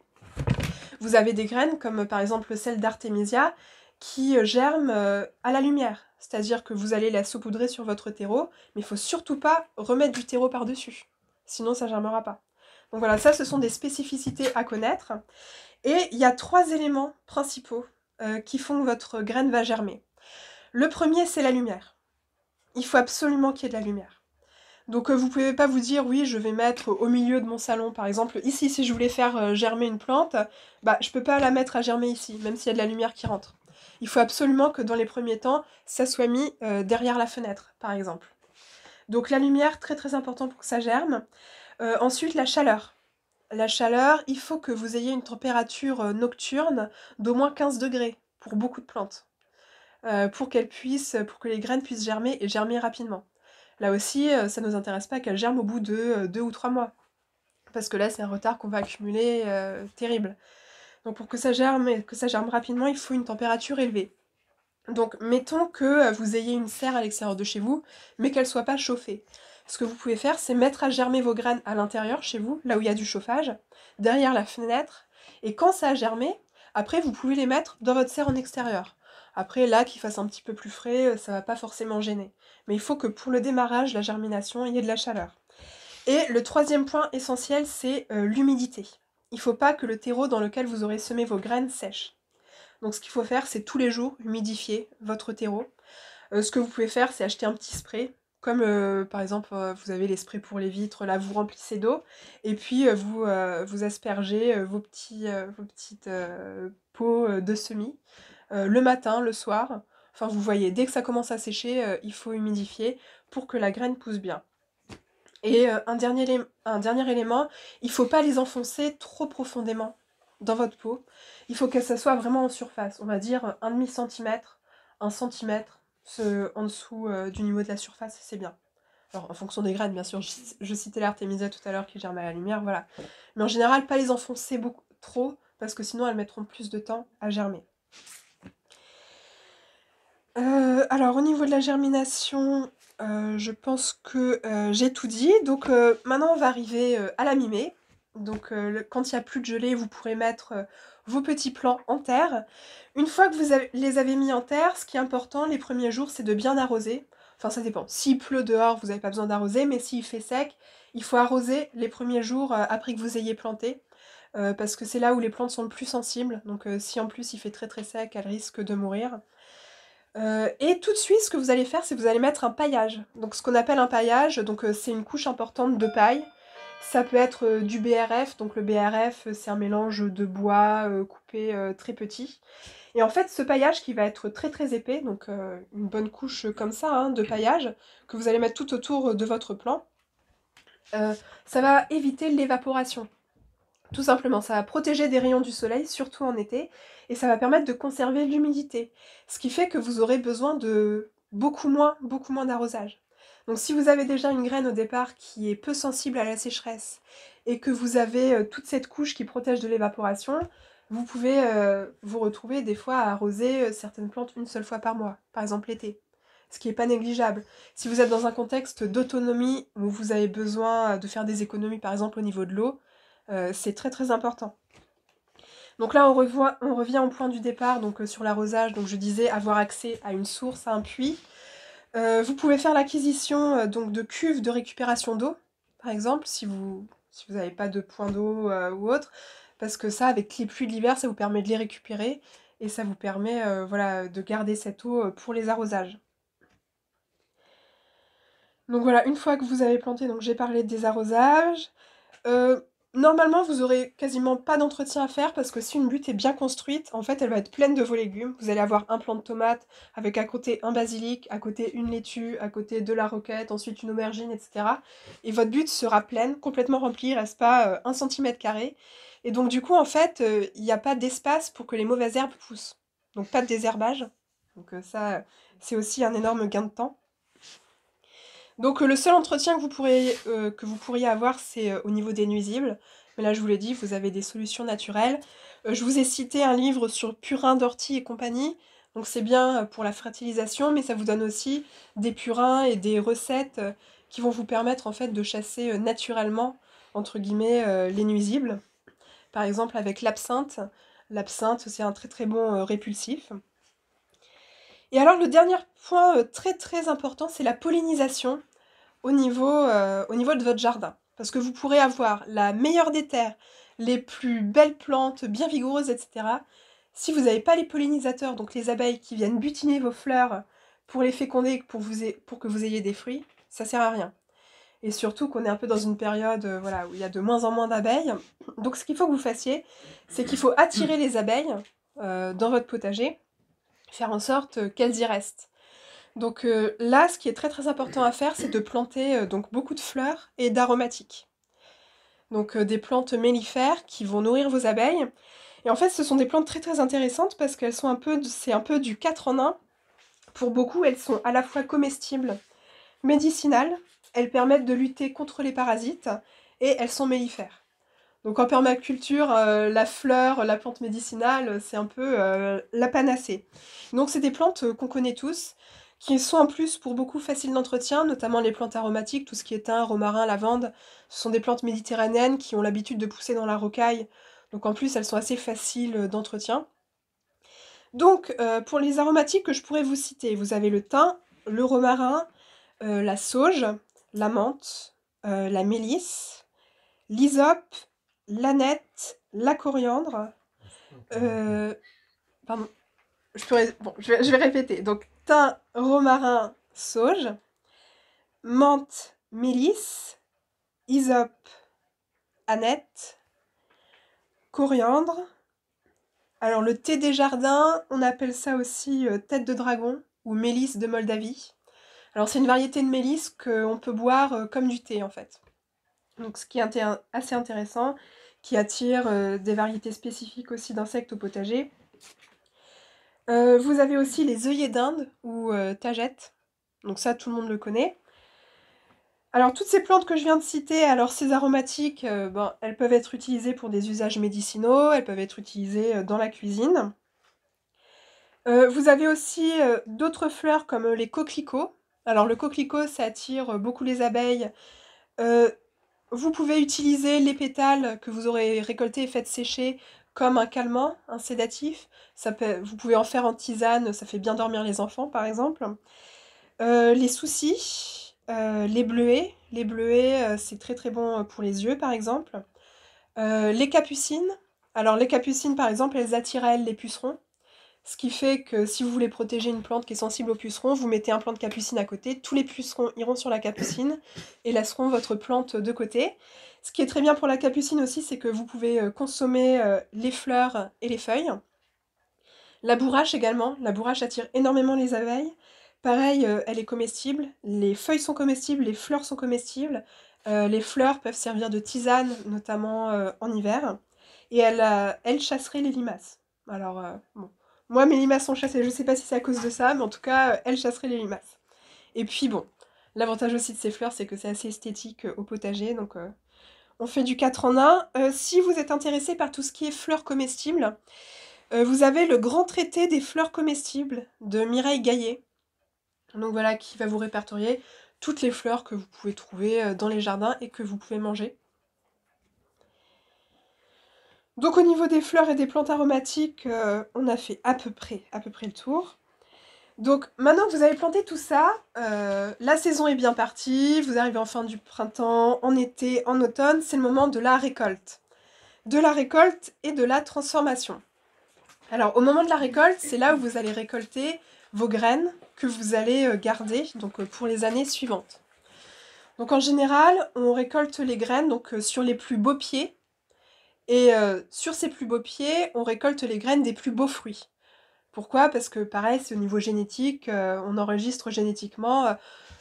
Vous avez des graines, comme par exemple celle d'Artemisia, qui germent à la lumière. C'est-à-dire que vous allez la saupoudrer sur votre terreau, mais il ne faut surtout pas remettre du terreau par-dessus. Sinon, ça ne germera pas. Donc voilà, ça, ce sont des spécificités à connaître. Et il y a 3 éléments principaux qui font que votre graine va germer. Le premier, c'est la lumière. Il faut absolument qu'il y ait de la lumière. Donc vous pouvez pas vous dire oui je vais mettre au milieu de mon salon par exemple. Ici si je voulais faire germer une plante, bah je peux pas la mettre à germer ici, même s'il y a de la lumière qui rentre. Il faut absolument que dans les premiers temps, ça soit mis derrière la fenêtre par exemple. Donc la lumière, très très important pour que ça germe. Ensuite la chaleur. La chaleur, il faut que vous ayez une température nocturne d'au moins 15 degrés pour beaucoup de plantes. Pour que les graines puissent germer et germer rapidement. Là aussi, ça ne nous intéresse pas qu'elles germent au bout de 2 ou 3 mois. Parce que là, c'est un retard qu'on va accumuler terrible. Donc pour que ça germe et que ça germe rapidement, il faut une température élevée. Donc mettons que vous ayez une serre à l'extérieur de chez vous, mais qu'elle ne soit pas chauffée. Ce que vous pouvez faire, c'est mettre à germer vos graines à l'intérieur, chez vous, là où il y a du chauffage, derrière la fenêtre, et quand ça a germé, après vous pouvez les mettre dans votre serre en extérieur. Après, là, qu'il fasse un petit peu plus frais, ça va pas forcément gêner. Mais il faut que pour le démarrage, la germination, il y ait de la chaleur. Et le troisième point essentiel, c'est l'humidité. Il ne faut pas que le terreau dans lequel vous aurez semé vos graines sèche. Donc ce qu'il faut faire, c'est tous les jours humidifier votre terreau. Ce que vous pouvez faire, c'est acheter un petit spray Comme par exemple, vous avez les sprays pour les vitres, là, vous remplissez d'eau et puis vous aspergez vos petites pots de semis le matin, le soir. Enfin, vous voyez, dès que ça commence à sécher, il faut humidifier pour que la graine pousse bien. Et un dernier élément, il ne faut pas les enfoncer trop profondément dans votre pot. Il faut que ça soit vraiment en surface. On va dire un demi centimètre, un centimètre en dessous du niveau de la surface, c'est bien. Alors, en fonction des graines, bien sûr, je citais l'artémisia tout à l'heure qui germe à la lumière, voilà. Mais en général, pas les enfoncer beaucoup trop, parce que sinon elles mettront plus de temps à germer. Alors, au niveau de la germination, je pense que j'ai tout dit. Donc, maintenant, on va arriver à la mi-mai. Donc, quand il n'y a plus de gelée, vous pourrez mettre vos petits plants en terre. Une fois que les avez mis en terre, ce qui est important les premiers jours, c'est de bien arroser. Enfin, ça dépend. S'il pleut dehors, vous n'avez pas besoin d'arroser, mais s'il fait sec, il faut arroser les premiers jours après que vous ayez planté. Parce que c'est là où les plantes sont le plus sensibles. Donc, si en plus il fait très très sec, elles risquent de mourir. Et tout de suite, ce que vous allez faire, c'est que vous allez mettre un paillage. Donc ce qu'on appelle un paillage, donc c'est une couche importante de paille. Ça peut être du BRF, donc le BRF c'est un mélange de bois coupé très petit. Et en fait ce paillage qui va être très très épais, donc une bonne couche comme ça hein, de paillage, que vous allez mettre tout autour de votre plant, ça va éviter l'évaporation. Tout simplement, ça va protéger des rayons du soleil, surtout en été, et ça va permettre de conserver l'humidité. Ce qui fait que vous aurez besoin de beaucoup moins d'arrosage. Donc si vous avez déjà une graine au départ qui est peu sensible à la sécheresse, et que vous avez toute cette couche qui protège de l'évaporation, vous pouvez vous retrouver des fois à arroser certaines plantes une seule fois par mois, par exemple l'été. Ce qui n'est pas négligeable. Si vous êtes dans un contexte d'autonomie où vous avez besoin de faire des économies, par exemple au niveau de l'eau, c'est très très important. Donc là on revient au point du départ, donc sur l'arrosage, donc je disais avoir accès à une source, à un puits. Vous pouvez faire l'acquisition donc de cuves de récupération d'eau, par exemple, si vous n'avez pas de point d'eau ou autre, parce que ça, avec les pluies de l'hiver, ça vous permet de les récupérer, et ça vous permet voilà, de garder cette eau pour les arrosages. Donc voilà, une fois que vous avez planté, donc j'ai parlé des arrosages. Normalement, vous aurez quasiment pas d'entretien à faire parce que si une butte est bien construite, en fait, elle va être pleine de vos légumes. Vous allez avoir un plant de tomate avec à côté un basilic, à côté une laitue, à côté de la roquette, ensuite une aubergine, etc. Et votre butte sera pleine, complètement remplie, il reste pas 1 cm². Et donc du coup, en fait, il n'y a pas d'espace pour que les mauvaises herbes poussent. Donc pas de désherbage. Donc ça, c'est aussi un énorme gain de temps. Donc le seul entretien que vous pourriez avoir, c'est au niveau des nuisibles. Mais là, je vous l'ai dit, vous avez des solutions naturelles. Je vous ai cité un livre sur purin d'ortie et compagnie. Donc c'est bien pour la fertilisation, mais ça vous donne aussi des purins et des recettes qui vont vous permettre en fait de chasser naturellement, entre guillemets, les nuisibles. Par exemple avec l'absinthe. L'absinthe, c'est un très très bon répulsif. Et alors le dernier point très très important, c'est la pollinisation au niveau de votre jardin. Parce que vous pourrez avoir la meilleure des terres, les plus belles plantes, bien vigoureuses, etc. Si vous n'avez pas les pollinisateurs, donc les abeilles qui viennent butiner vos fleurs pour les féconder, pour que vous ayez des fruits, ça sert à rien. Et surtout qu'on est un peu dans une période voilà, où il y a de moins en moins d'abeilles. Donc ce qu'il faut que vous fassiez, c'est qu'il faut attirer les abeilles dans votre potager, faire en sorte qu'elles y restent. Donc là, ce qui est très très important à faire, c'est de planter donc beaucoup de fleurs et d'aromatiques. Donc des plantes mellifères qui vont nourrir vos abeilles. Et en fait, ce sont des plantes très très intéressantes parce qu'elles sont c'est un peu du 4 en 1. Pour beaucoup, elles sont à la fois comestibles, médicinales, elles permettent de lutter contre les parasites et elles sont mellifères. Donc en permaculture, la fleur, la plante médicinale, c'est un peu la panacée. Donc c'est des plantes qu'on connaît tous, qui sont en plus pour beaucoup faciles d'entretien, notamment les plantes aromatiques, tout ce qui est thym, romarin, lavande. Ce sont des plantes méditerranéennes qui ont l'habitude de pousser dans la rocaille, donc en plus elles sont assez faciles d'entretien. Donc pour les aromatiques que je pourrais vous citer, vous avez le thym, le romarin, la sauge, la menthe, la mélisse, l'hysope, l'aneth, la coriandre. Pardon, je vais répéter. Donc thym, romarin, sauge, menthe, mélisse, hysope, aneth, coriandre. Alors le thé des jardins, on appelle ça aussi tête de dragon ou mélisse de Moldavie. Alors c'est une variété de mélisse qu'on peut boire comme du thé en fait. Donc ce qui est assez intéressant, qui attire des variétés spécifiques aussi d'insectes au potager. Vous avez aussi les œillets d'Inde ou tagettes. Donc ça, tout le monde le connaît. Alors toutes ces plantes que je viens de citer, alors ces aromatiques, elles peuvent être utilisées pour des usages médicinaux, elles peuvent être utilisées dans la cuisine. Vous avez aussi d'autres fleurs comme les coquelicots. Alors le coquelicot, ça attire beaucoup les abeilles. Vous pouvez utiliser les pétales que vous aurez récoltés et faites sécher comme un calmant, un sédatif. Vous pouvez en faire en tisane, ça fait bien dormir les enfants par exemple. Les soucis, les bleuets. Les bleuets, c'est très très bon pour les yeux par exemple. Les capucines. Alors les capucines par exemple, elles attirent à elles les pucerons. Ce qui fait que si vous voulez protéger une plante qui est sensible aux pucerons, vous mettez un plant de capucine à côté, tous les pucerons iront sur la capucine et laisseront votre plante de côté. Ce qui est très bien pour la capucine aussi, c'est que vous pouvez consommer les fleurs et les feuilles. La bourrache également, la bourrache attire énormément les abeilles. Pareil, elle est comestible, les feuilles sont comestibles, les fleurs sont comestibles. Les fleurs peuvent servir de tisane, notamment en hiver. Et elle chasserait les limaces. Alors, bon. Moi, mes limaces sont chassées, je sais pas si c'est à cause de ça, mais en tout cas, elle chasserait les limaces. Et puis bon, l'avantage aussi de ces fleurs, c'est que c'est assez esthétique au potager, donc on fait du 4 en 1. Si vous êtes intéressé par tout ce qui est fleurs comestibles, vous avez le grand traité des fleurs comestibles de Mireille Gaillet. Donc voilà, qui va vous répertorier toutes les fleurs que vous pouvez trouver dans les jardins et que vous pouvez manger. Donc au niveau des fleurs et des plantes aromatiques, on a fait à peu près le tour. Donc maintenant que vous avez planté tout ça, la saison est bien partie, vous arrivez en fin du printemps, en été, en automne, c'est le moment de la récolte. De la récolte et de la transformation. Alors au moment de la récolte, c'est là où vous allez récolter vos graines que vous allez garder donc, pour les années suivantes. Donc en général, on récolte les graines donc, sur les plus beaux pieds, et sur ces plus beaux pieds, on récolte les graines des plus beaux fruits. Pourquoi? Parce que pareil, c'est au niveau génétique, on enregistre génétiquement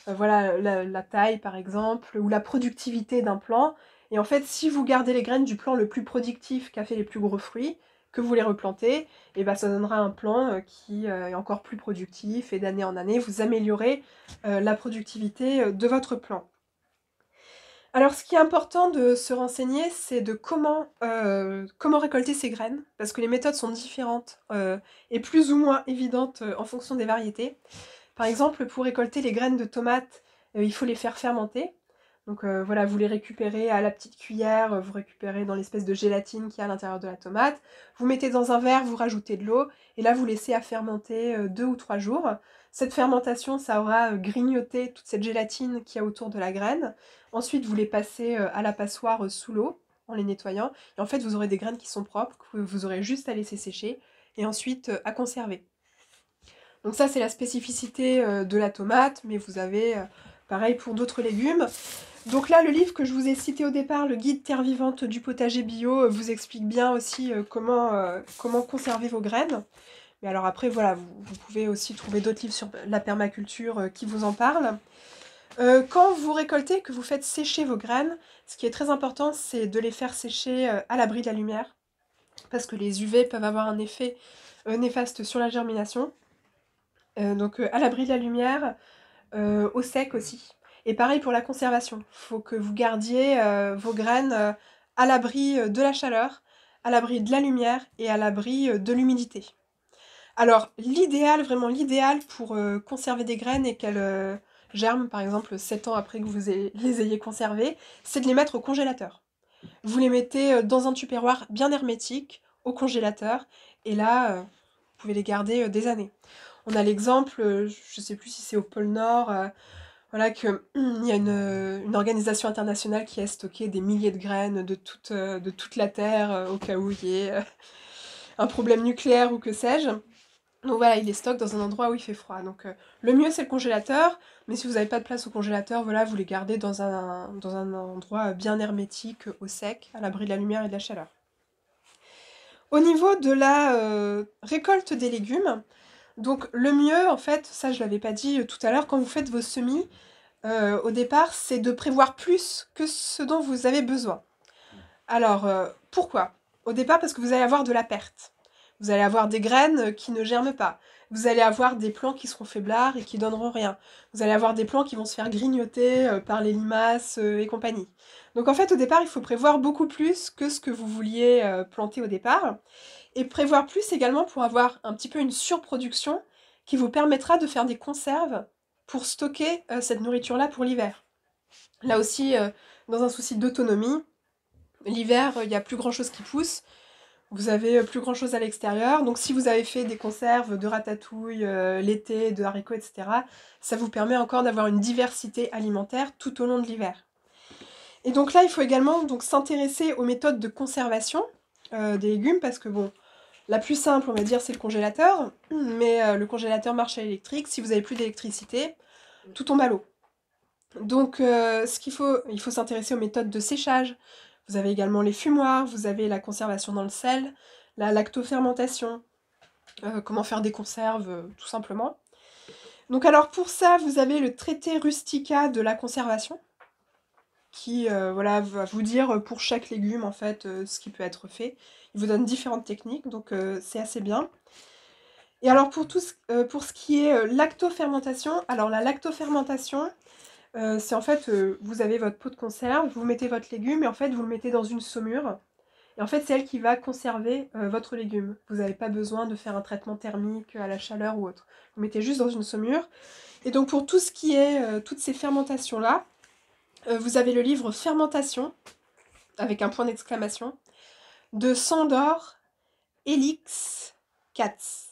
voilà, la taille par exemple, ou la productivité d'un plant. Et en fait, si vous gardez les graines du plant le plus productif qui a fait les plus gros fruits, que vous les replantez, et ben ça donnera un plant qui est encore plus productif, et d'année en année, vous améliorez la productivité de votre plant. Alors, ce qui est important de se renseigner, c'est de comment récolter ces graines, parce que les méthodes sont différentes et plus ou moins évidentes en fonction des variétés. Par exemple, pour récolter les graines de tomates, il faut les faire fermenter. Donc voilà, vous les récupérez à la petite cuillère, vous récupérez dans l'espèce de gélatine qu'il y a à l'intérieur de la tomate. Vous mettez dans un verre, vous rajoutez de l'eau, et là vous laissez à fermenter 2 ou 3 jours. Cette fermentation, ça aura grignoté toute cette gélatine qu'il y a autour de la graine. Ensuite, vous les passez à la passoire sous l'eau, en les nettoyant. Et en fait, vous aurez des graines qui sont propres, que vous aurez juste à laisser sécher, et ensuite à conserver. Donc ça, c'est la spécificité de la tomate, mais vous avez pareil pour d'autres légumes. Donc là, le livre que je vous ai cité au départ, le guide Terre vivante du potager bio, vous explique bien aussi comment conserver vos graines. Mais alors après, voilà, vous pouvez aussi trouver d'autres livres sur la permaculture qui vous en parlent. Quand vous récoltez, que vous faites sécher vos graines, ce qui est très important, c'est de les faire sécher à l'abri de la lumière, parce que les UV peuvent avoir un effet néfaste sur la germination. Donc à l'abri de la lumière, au sec aussi. Et pareil pour la conservation. Il faut que vous gardiez vos graines à l'abri de la chaleur, à l'abri de la lumière et à l'abri de l'humidité. Alors l'idéal, vraiment l'idéal pour conserver des graines et qu'elles germent, par exemple 7 ans après que vous les ayez conservées, c'est de les mettre au congélateur. Vous les mettez dans un tupperware bien hermétique, au congélateur, et là, vous pouvez les garder des années. On a l'exemple, je ne sais plus si c'est au pôle Nord, voilà qu'il y a une organisation internationale qui a stocké des milliers de graines de toute la Terre au cas où il y ait un problème nucléaire ou que sais-je. Donc voilà, il les stocke dans un endroit où il fait froid. Donc le mieux c'est le congélateur, mais si vous n'avez pas de place au congélateur, voilà, vous les gardez dans un endroit bien hermétique, au sec, à l'abri de la lumière et de la chaleur. Au niveau de la récolte des légumes, donc le mieux en fait, ça je l'avais pas dit tout à l'heure, quand vous faites vos semis, au départ, c'est de prévoir plus que ce dont vous avez besoin. Alors, pourquoi? Au départ, parce que vous allez avoir de la perte. Vous allez avoir des graines qui ne germent pas. Vous allez avoir des plants qui seront faiblards et qui donneront rien. Vous allez avoir des plants qui vont se faire grignoter par les limaces et compagnie. Donc en fait, au départ, il faut prévoir beaucoup plus que ce que vous vouliez planter au départ. Et prévoir plus également pour avoir un petit peu une surproduction qui vous permettra de faire des conserves pour stocker cette nourriture-là pour l'hiver. Là aussi, dans un souci d'autonomie, l'hiver, il n'y a plus grand-chose qui pousse, vous avez plus grand-chose à l'extérieur, donc si vous avez fait des conserves de ratatouille l'été, de haricots, etc., ça vous permet encore d'avoir une diversité alimentaire tout au long de l'hiver. Et donc là, il faut également donc s'intéresser aux méthodes de conservation des légumes, parce que bon, la plus simple, on va dire, c'est le congélateur, mais le congélateur marche à l'électrique, si vous n'avez plus d'électricité, tout tombe à l'eau. Donc il faut s'intéresser aux méthodes de séchage. Vous avez également les fumoirs, vous avez la conservation dans le sel, la lactofermentation, comment faire des conserves, tout simplement. Donc alors pour ça, vous avez le traité Rustica de la conservation, qui voilà, va vous dire pour chaque légume en fait ce qui peut être fait. Il vous donne différentes techniques, donc c'est assez bien. Et alors pour ce qui est lactofermentation, alors la lactofermentation, c'est en fait, vous avez votre pot de conserve, vous mettez votre légume et en fait vous le mettez dans une saumure. Et en fait c'est elle qui va conserver votre légume. Vous n'avez pas besoin de faire un traitement thermique à la chaleur ou autre. Vous mettez juste dans une saumure. Et donc pour tout ce qui est toutes ces fermentations-là, vous avez le livre Fermentation, avec un point d'exclamation, de Sandor Elix Katz.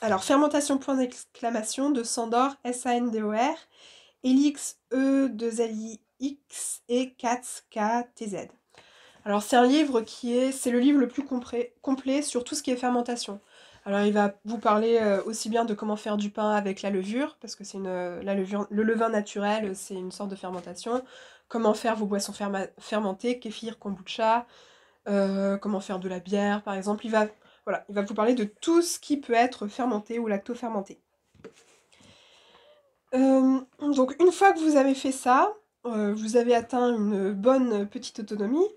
Alors, fermentation, point d'exclamation, de Sandor, S-A-N-D-O-R, Elix, E-2-L-I-X, et Katz, K-T-Z. Alors, c'est un livre c'est le livre le plus complet sur tout ce qui est fermentation. Alors, il va vous parler aussi bien de comment faire du pain avec la levure, parce que la levure, le levain naturel, c'est une sorte de fermentation. Comment faire vos boissons fermentées, kéfir, kombucha, comment faire de la bière, par exemple. Voilà, il va vous parler de tout ce qui peut être fermenté ou lacto-fermenté. Donc, une fois que vous avez fait ça, vous avez atteint une bonne petite autonomie.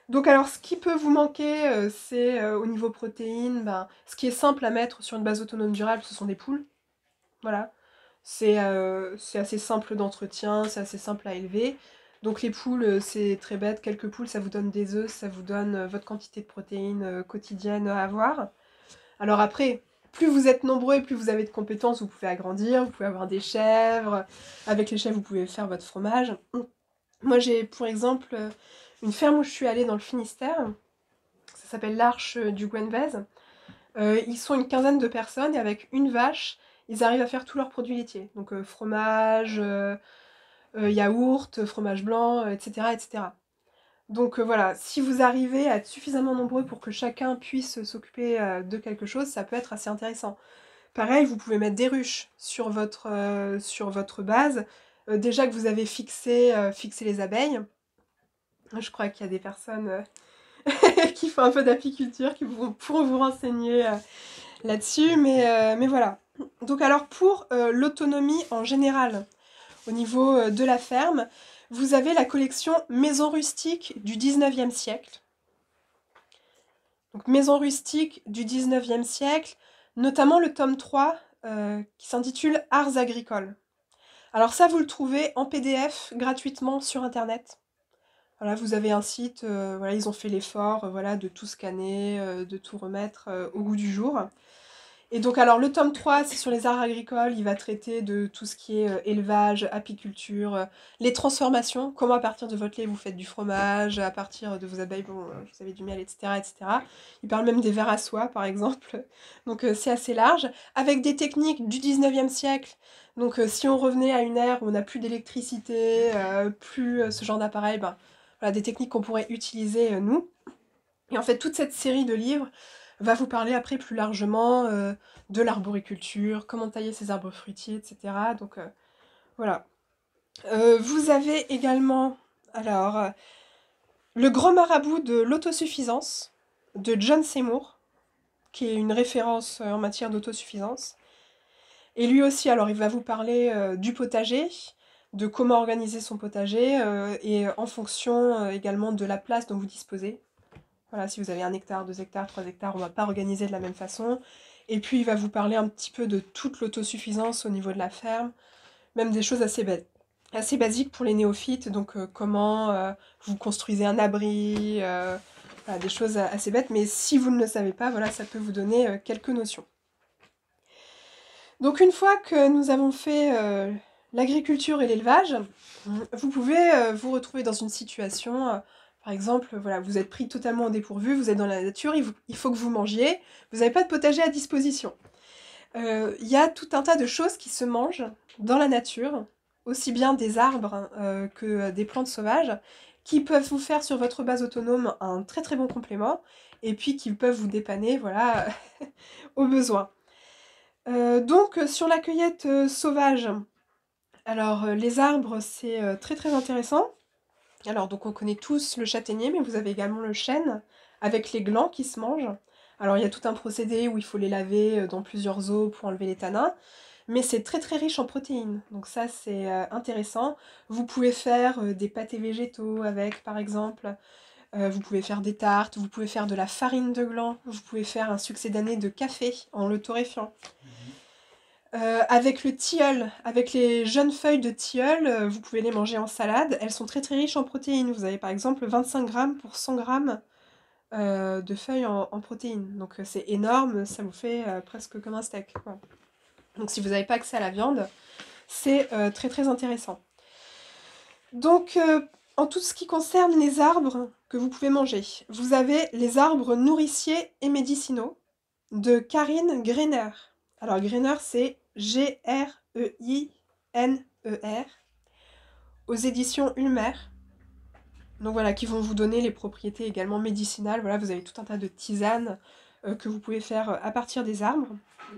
Donc alors, ce qui peut vous manquer, c'est au niveau protéines, ce qui est simple à mettre sur une base autonome durable, ce sont des poules. Voilà. C'est assez simple d'entretien, c'est assez simple à élever. Donc les poules, c'est très bête. Quelques poules, ça vous donne des œufs, ça vous donne votre quantité de protéines quotidienne à avoir. Alors après, plus vous êtes nombreux et plus vous avez de compétences, vous pouvez agrandir, vous pouvez avoir des chèvres. Avec les chèvres, vous pouvez faire votre fromage. Moi, j'ai, pour exemple, une ferme où je suis allée dans le Finistère. Ça s'appelle l'Arche du Gwenvez. Ils sont une quinzaine de personnes et avec une vache, ils arrivent à faire tous leurs produits laitiers. Donc fromage, yaourt, fromage blanc, etc. etc. Donc voilà, si vous arrivez à être suffisamment nombreux pour que chacun puisse s'occuper de quelque chose, ça peut être assez intéressant. Pareil, vous pouvez mettre des ruches sur votre base. Déjà que vous avez fixé les abeilles, je crois qu'il y a des personnes qui font un peu d'apiculture, qui pourront vous renseigner là-dessus, mais voilà. Donc alors pour l'autonomie en général, au niveau de la ferme, vous avez la collection Maison rustique du 19e siècle. Donc Maison rustique du 19e siècle, notamment le tome 3 qui s'intitule Arts agricoles. Alors ça, vous le trouvez en PDF gratuitement sur Internet. Voilà, vous avez un site, voilà, ils ont fait l'effort voilà, de tout scanner, de tout remettre au goût du jour. Et donc alors le tome 3, c'est sur les arts agricoles, il va traiter de tout ce qui est élevage, apiculture, les transformations, comment à partir de votre lait vous faites du fromage, à partir de vos abeilles, bon, vous avez du miel, etc., etc. Il parle même des vers à soie, par exemple. Donc c'est assez large, avec des techniques du 19e siècle. Donc si on revenait à une ère où on n'a plus d'électricité, plus ce genre d'appareil, voilà, des techniques qu'on pourrait utiliser nous. Et en fait, toute cette série de livres va vous parler après plus largement de l'arboriculture, comment tailler ses arbres fruitiers, etc. Donc voilà. Vous avez également, alors, le grand marabout de l'autosuffisance de John Seymour, qui est une référence en matière d'autosuffisance. Et lui aussi, alors il va vous parler du potager, de comment organiser son potager, et en fonction également de la place dont vous disposez. Voilà, si vous avez 1 hectare, 2 hectares, 3 hectares, on ne va pas organiser de la même façon. Et puis il va vous parler un petit peu de toute l'autosuffisance au niveau de la ferme, même des choses assez basiques pour les néophytes, donc comment vous construisez un abri, voilà, des choses assez bêtes, mais si vous ne le savez pas, voilà, ça peut vous donner quelques notions. Donc une fois que nous avons fait l'agriculture et l'élevage, vous pouvez vous retrouver dans une situation, par exemple, voilà, vous êtes pris totalement au dépourvu, vous êtes dans la nature, il faut que vous mangiez, vous n'avez pas de potager à disposition. Il y a tout un tas de choses qui se mangent dans la nature, aussi bien des arbres que des plantes sauvages, qui peuvent vous faire sur votre base autonome un très très bon complément, et puis qui peuvent vous dépanner, voilà, au besoin. Donc sur la cueillette sauvage, alors les arbres c'est très très intéressant. Alors donc on connaît tous le châtaignier, mais vous avez également le chêne avec les glands qui se mangent. Alors il y a tout un procédé où il faut les laver dans plusieurs eaux pour enlever les tanins, mais c'est très très riche en protéines, donc ça c'est intéressant. Vous pouvez faire des pâtés végétaux avec par exemple, vous pouvez faire des tartes, vous pouvez faire de la farine de gland, vous pouvez faire un succédané de café en le torréfiant. Avec le tilleul, avec les jeunes feuilles de tilleul, vous pouvez les manger en salade. Elles sont très très riches en protéines. Vous avez par exemple 25 grammes pour 100 grammes de feuilles en protéines. Donc c'est énorme, ça vous fait presque comme un steak, quoi. Donc si vous n'avez pas accès à la viande, c'est très très intéressant. Donc en tout ce qui concerne les arbres que vous pouvez manger, vous avez les arbres nourriciers et médicinaux de Karine Greiner. Alors Greiner c'est G-R-E-I-N-E-R aux éditions Ulmer. Donc voilà, qui vont vous donner les propriétés également médicinales. Voilà, vous avez tout un tas de tisanes que vous pouvez faire à partir des arbres.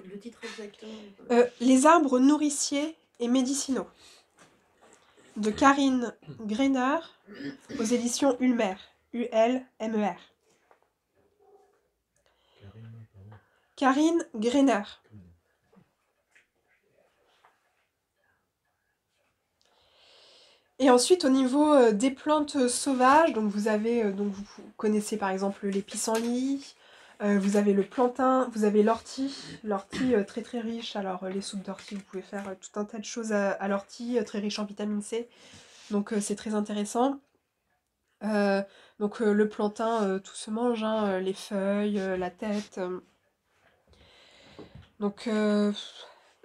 Le titre exactement Les arbres nourriciers et médicinaux de Karine Greiner aux éditions Ulmer. U-L-M-E-R. Karine Greiner. Et ensuite, au niveau des plantes sauvages, donc vous avez, donc vous connaissez par exemple les pissenlits, vous avez le plantain, vous avez l'ortie, très très riche. Alors les soupes d'ortie, vous pouvez faire tout un tas de choses à l'ortie, très riche en vitamine C, donc c'est très intéressant. Donc le plantain, tout se mange, hein, les feuilles, la tête. Donc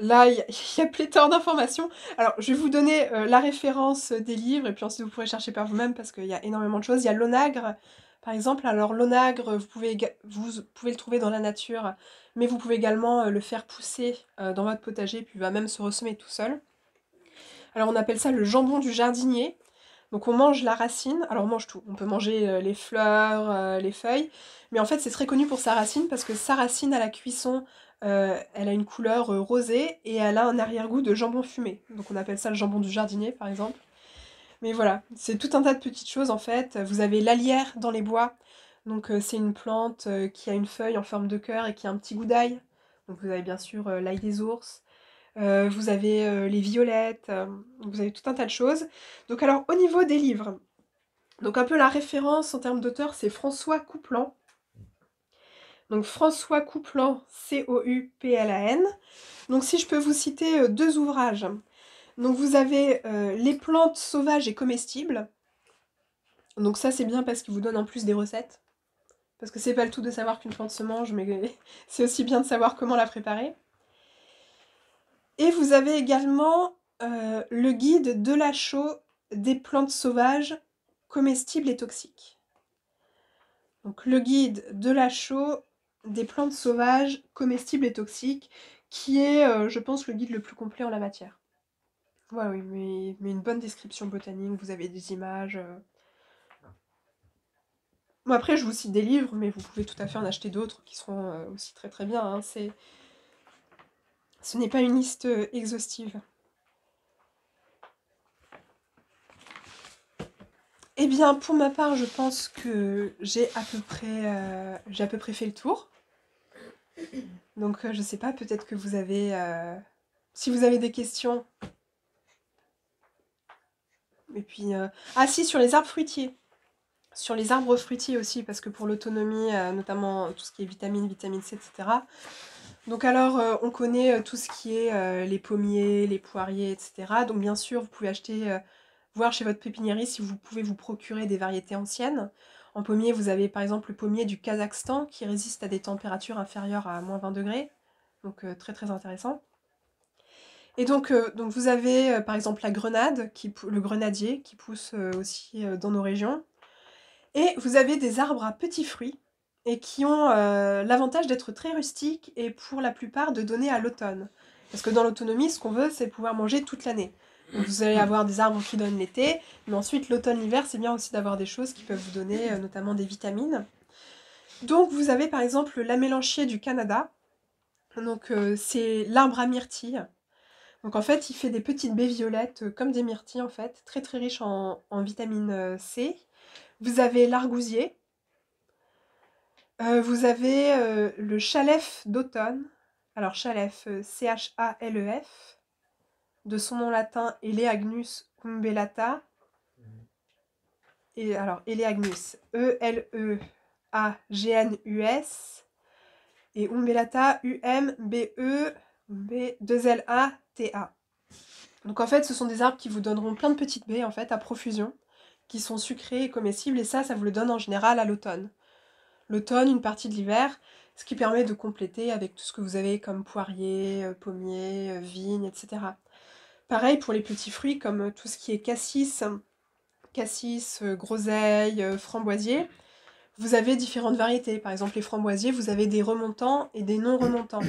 là, il y a pléthore d'informations. Alors, je vais vous donner la référence des livres, et puis ensuite vous pourrez chercher par vous-même, parce qu'il y a énormément de choses. Il y a l'onagre, par exemple. Alors, l'onagre, vous pouvez le trouver dans la nature, mais vous pouvez également le faire pousser dans votre potager, puis il va même se ressemer tout seul. Alors, on appelle ça le jambon du jardinier. Donc on mange la racine, alors on mange tout, on peut manger les fleurs, les feuilles, mais en fait c'est très connu pour sa racine parce que sa racine à la cuisson, elle a une couleur rosée et elle a un arrière-goût de jambon fumé. Donc on appelle ça le jambon du jardinier par exemple. Mais voilà, c'est tout un tas de petites choses en fait. Vous avez l'alière dans les bois, donc c'est une plante qui a une feuille en forme de cœur et qui a un petit goût d'ail. Donc vous avez bien sûr l'ail des ours. Vous avez les violettes, vous avez tout un tas de choses. Donc alors au niveau des livres, donc un peu la référence en termes d'auteur, c'est François Couplan. Donc François Couplan, C-O-U-P-L-A-N. Donc si je peux vous citer 2 ouvrages. Donc vous avez Les plantes sauvages et comestibles. Donc ça c'est bien parce qu'il vous donne en plus des recettes. Parce que c'est pas le tout de savoir qu'une plante se mange, mais c'est aussi bien de savoir comment la préparer. Et vous avez également le guide de la chaux des plantes sauvages comestibles et toxiques. Donc le guide de la chaux des plantes sauvages comestibles et toxiques, qui est, je pense, le guide le plus complet en la matière. Ouais, oui, mais une bonne description botanique, vous avez des images. Bon, après, je vous cite des livres, mais vous pouvez tout à fait en acheter d'autres qui seront aussi très très bien, hein. Ce n'est pas une liste exhaustive. Eh bien, pour ma part, je pense que j'ai à peu près fait le tour. Donc, je sais pas, peut-être que vous avez... si vous avez des questions... Et puis... Ah si, sur les arbres fruitiers. Sur les arbres fruitiers aussi, parce que pour l'autonomie, notamment tout ce qui est vitamines, vitamine C, etc. Donc alors, on connaît tout ce qui est les pommiers, les poiriers, etc. Donc bien sûr, vous pouvez acheter, voir chez votre pépiniérie si vous pouvez vous procurer des variétés anciennes. En pommier, vous avez par exemple le pommier du Kazakhstan qui résiste à des températures inférieures à moins 20 degrés. Donc très très intéressant. Et donc vous avez par exemple la grenade, le grenadier qui pousse aussi dans nos régions. Et vous avez des arbres à petits fruits et qui ont l'avantage d'être très rustiques et pour la plupart de donner à l'automne. Parce que dans l'autonomie, ce qu'on veut, c'est pouvoir manger toute l'année. Donc vous allez avoir des arbres qui donnent l'été, mais ensuite l'automne, l'hiver, c'est bien aussi d'avoir des choses qui peuvent vous donner notamment des vitamines. Donc vous avez par exemple l'amélanchier du Canada. Donc c'est l'arbre à myrtille. Donc en fait, il fait des petites baies violettes comme des myrtilles en fait, très très riches en vitamine C. Vous avez l'argousier. Vous avez le chalef d'automne. Alors chalef, C-H-A-L-E-F, de son nom latin Eleagnus umbellata. Et alors Eleagnus, E-L-E-A-G-N-U-S, et umbellata, U-M-B-E-B-2-L-A-T-A. Donc en fait, ce sont des arbres qui vous donneront plein de petites baies en fait à profusion, qui sont sucrées et comestibles, et ça vous le donne en général à l'automne. L'automne, une partie de l'hiver, ce qui permet de compléter avec tout ce que vous avez comme poirier, pommier, vigne, etc. Pareil pour les petits fruits comme tout ce qui est cassis, groseille, framboisier. Vous avez différentes variétés. Par exemple, les framboisiers, vous avez des remontants et des non remontants.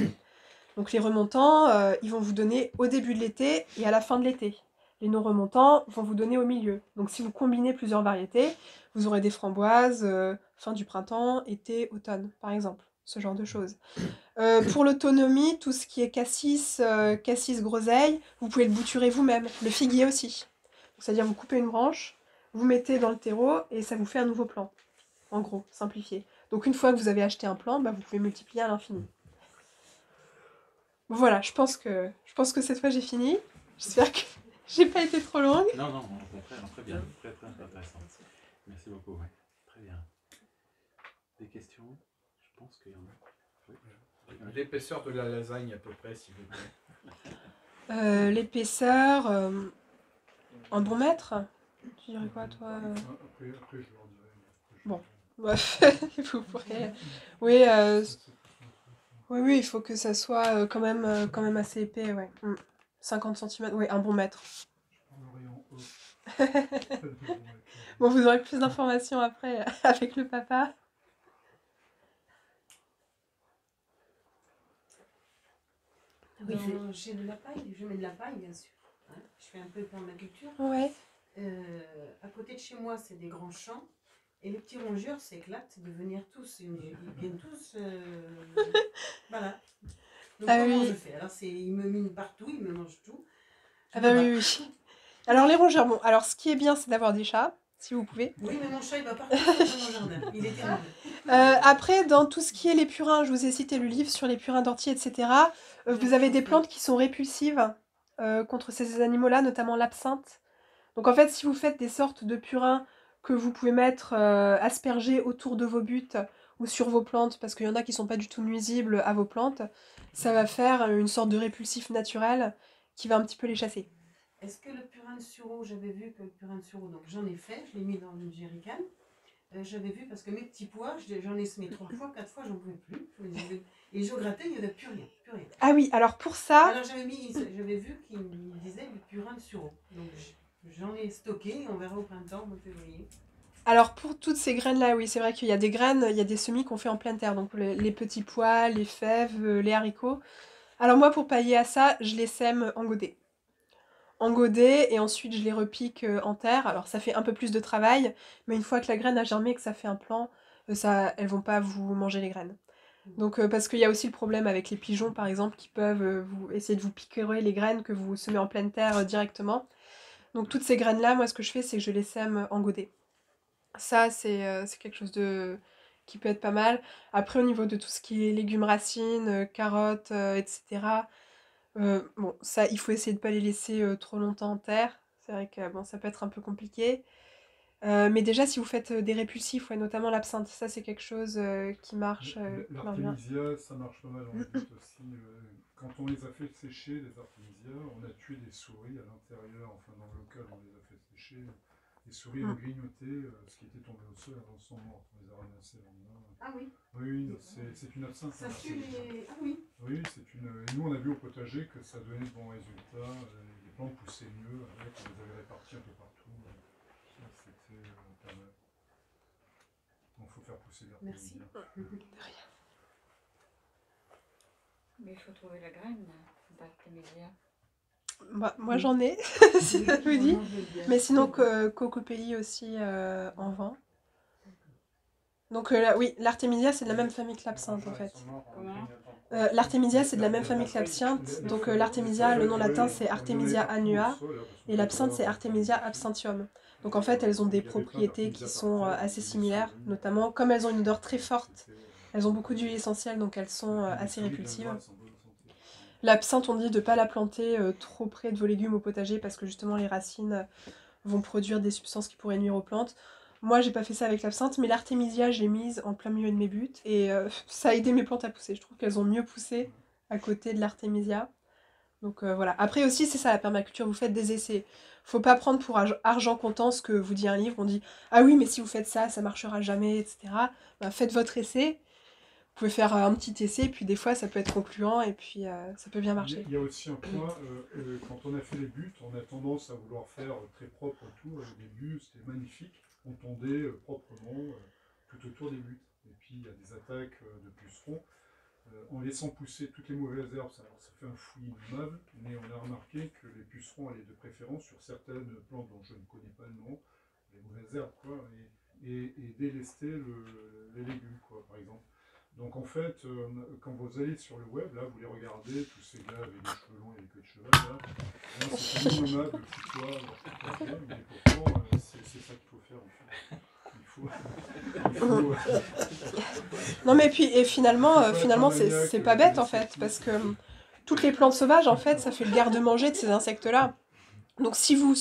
Donc les remontants, ils vont vous donner au début de l'été et à la fin de l'été. Les non remontants vont vous donner au milieu. Donc si vous combinez plusieurs variétés, vous aurez des framboises fin du printemps, été, automne, par exemple. Ce genre de choses. Pour l'autonomie, tout ce qui est cassis groseille, vous pouvez le bouturer vous-même. Le figuier aussi. C'est-à-dire vous coupez une branche, vous mettez dans le terreau et ça vous fait un nouveau plant. En gros, simplifié. Donc une fois que vous avez acheté un plant, vous pouvez multiplier à l'infini. Voilà, je pense que cette fois j'ai fini. J'espère que j'ai pas été trop longue. Non, non, au contraire, très bien, très très intéressant. Merci beaucoup, ouais. Très bien. Des questions? Je pense qu'il y en a. Oui. L'épaisseur de la lasagne à peu près, s'il vous plaît. L'épaisseur, un bon mètre. Tu dirais quoi, toi? Après, je leur dirai. Bon, bref, vous pourrez. Oui, oui, il faut que ça soit quand même assez épais, ouais. 50 cm, oui, un bon mètre. Bon, vous aurez plus d'informations après avec le papa. Oui, j'ai de la paille, je mets de la paille bien sûr. Hein. Je fais un peu de permaculture. Ouais. À côté de chez moi, c'est des grands champs. Et les petits rongeurs s'éclatent de venir tous. Ils viennent tous. Voilà. Donc comment je fais? Alors ils me minent partout, ils me mangent tout. Ah bah oui, oui. Alors les rongeurs, bon, alors ce qui est bien, c'est d'avoir des chats, si vous pouvez. Oui, mais mon chat, il va partout dans mon jardin. Il est terrible. Après, dans tout ce qui est les purins, je vous ai cité le livre sur les purins d'ortie, etc. Vous avez des plantes qui sont répulsives contre ces animaux-là, notamment l'absinthe. Donc en fait, si vous faites des sortes de purins que vous pouvez mettre aspergés autour de vos buts ou sur vos plantes, parce qu'il y en a qui sont pas du tout nuisibles à vos plantes, ça va faire une sorte de répulsif naturel qui va un petit peu les chasser. Est-ce que le purin de sureau, j'avais vu que le purin de sureau, donc j'en ai fait, je l'ai mis dans une jerrycan. J'avais vu parce que mes petits pois, j'en ai semé 3 fois, 4 fois, j'en pouvais plus. Et je grattais, il n'y avait plus rien, plus rien. Ah oui, alors pour ça... Alors j'avais vu qu'il disait le purin de sureau. Donc j'en ai stocké, on verra au printemps, au février. Alors pour toutes ces graines-là, oui, c'est vrai qu'il y a des graines, il y a des semis qu'on fait en pleine terre, donc les petits pois, les fèves, les haricots. Alors moi, pour pallier à ça, je les sème en godet. En godet, et ensuite je les repique en terre. Alors ça fait un peu plus de travail, mais une fois que la graine a germé, que ça fait un plant, elles vont pas vous manger les graines. Donc, parce qu'il y a aussi le problème avec les pigeons, par exemple, qui peuvent essayer de vous piquer les graines que vous semez en pleine terre directement. Donc, toutes ces graines-là, moi, ce que je fais, c'est que je les sème en godet. Ça, c'est quelque chose qui peut être pas mal. Après, au niveau de tout ce qui est légumes racines, carottes, etc., bon, ça, il faut essayer de pas les laisser trop longtemps en terre. C'est vrai que bon, ça peut être un peu compliqué. Mais déjà, si vous faites des répulsifs, ouais, notamment l'absinthe, ça c'est quelque chose qui marche bien. L'artémisia, ça marche pas mal en but aussi. Quand on les a fait sécher, les artémisia, on a tué des souris à l'intérieur, enfin dans le local, on les a fait sécher. Les souris ont grignoté ce qui était tombé au sol avant son mort. On les a ramassés le lendemain. Ah oui. Oui, c'est une absinthe. Ça tue les... Ah oui. Oui, c'est une. Et nous, on a vu au potager que ça donnait de bons résultats. Les plantes poussaient mieux. Avec, on les avait répartis un peu partout. Ça, c'était pas mal. Donc, il faut faire pousser Merci. l'artémisia. Mais il faut trouver la graine d'artémisia. Bah, moi j'en ai, si ça vous dit. Mais sinon, Cocopelli aussi en vend. Donc oui, l'artémisia c'est de la même famille que l'absinthe en fait. L'artémisia c'est de la même famille que l'absinthe. Donc l'artémisia, le nom latin c'est Artemisia annua et l'absinthe c'est Artemisia absinthium. Donc en fait elles ont des propriétés qui sont assez similaires, notamment comme elles ont une odeur très forte, elles ont beaucoup d'huile essentielle donc elles sont assez répulsives. L'absinthe, on dit de ne pas la planter trop près de vos légumes au potager parce que justement les racines vont produire des substances qui pourraient nuire aux plantes. Moi, j'ai pas fait ça avec l'absinthe, mais l'artémisia, j'ai mise en plein milieu de mes buts et ça a aidé mes plantes à pousser. Je trouve qu'elles ont mieux poussé à côté de l'artémisia. Donc voilà. Après aussi, c'est ça la permaculture, vous faites des essais. Faut pas prendre pour argent comptant ce que vous dit un livre. On dit « Ah oui, mais si vous faites ça, ça marchera jamais, etc. » Ben, faites votre essai. Vous pouvez faire un petit essai, puis des fois ça peut être concluant et puis ça peut bien marcher. Il y a aussi un point, quand on a fait les buts, on a tendance à vouloir faire très propre tout. Les buts, c'était magnifique. On tondait proprement tout autour des buts. Et puis il y a des attaques de pucerons. En laissant pousser toutes les mauvaises herbes, ça fait un fouillis innommable, mais on a remarqué que les pucerons allaient de préférence sur certaines plantes dont je ne connais pas le nom, les mauvaises herbes, quoi, et délester les légumes, quoi, par exemple. Donc en fait, quand vous allez sur le web, là, vous les regardez, tous ces gars avec des cheveux longs et des queues de cheval, là, c'est innommable, foutoir, mais pourtant, c'est ça qu'il faut faire, en fait. Non mais puis et finalement c'est pas bête en fait parce que toutes les plantes sauvages en fait ça fait le garde-manger de ces insectes là. Donc si vous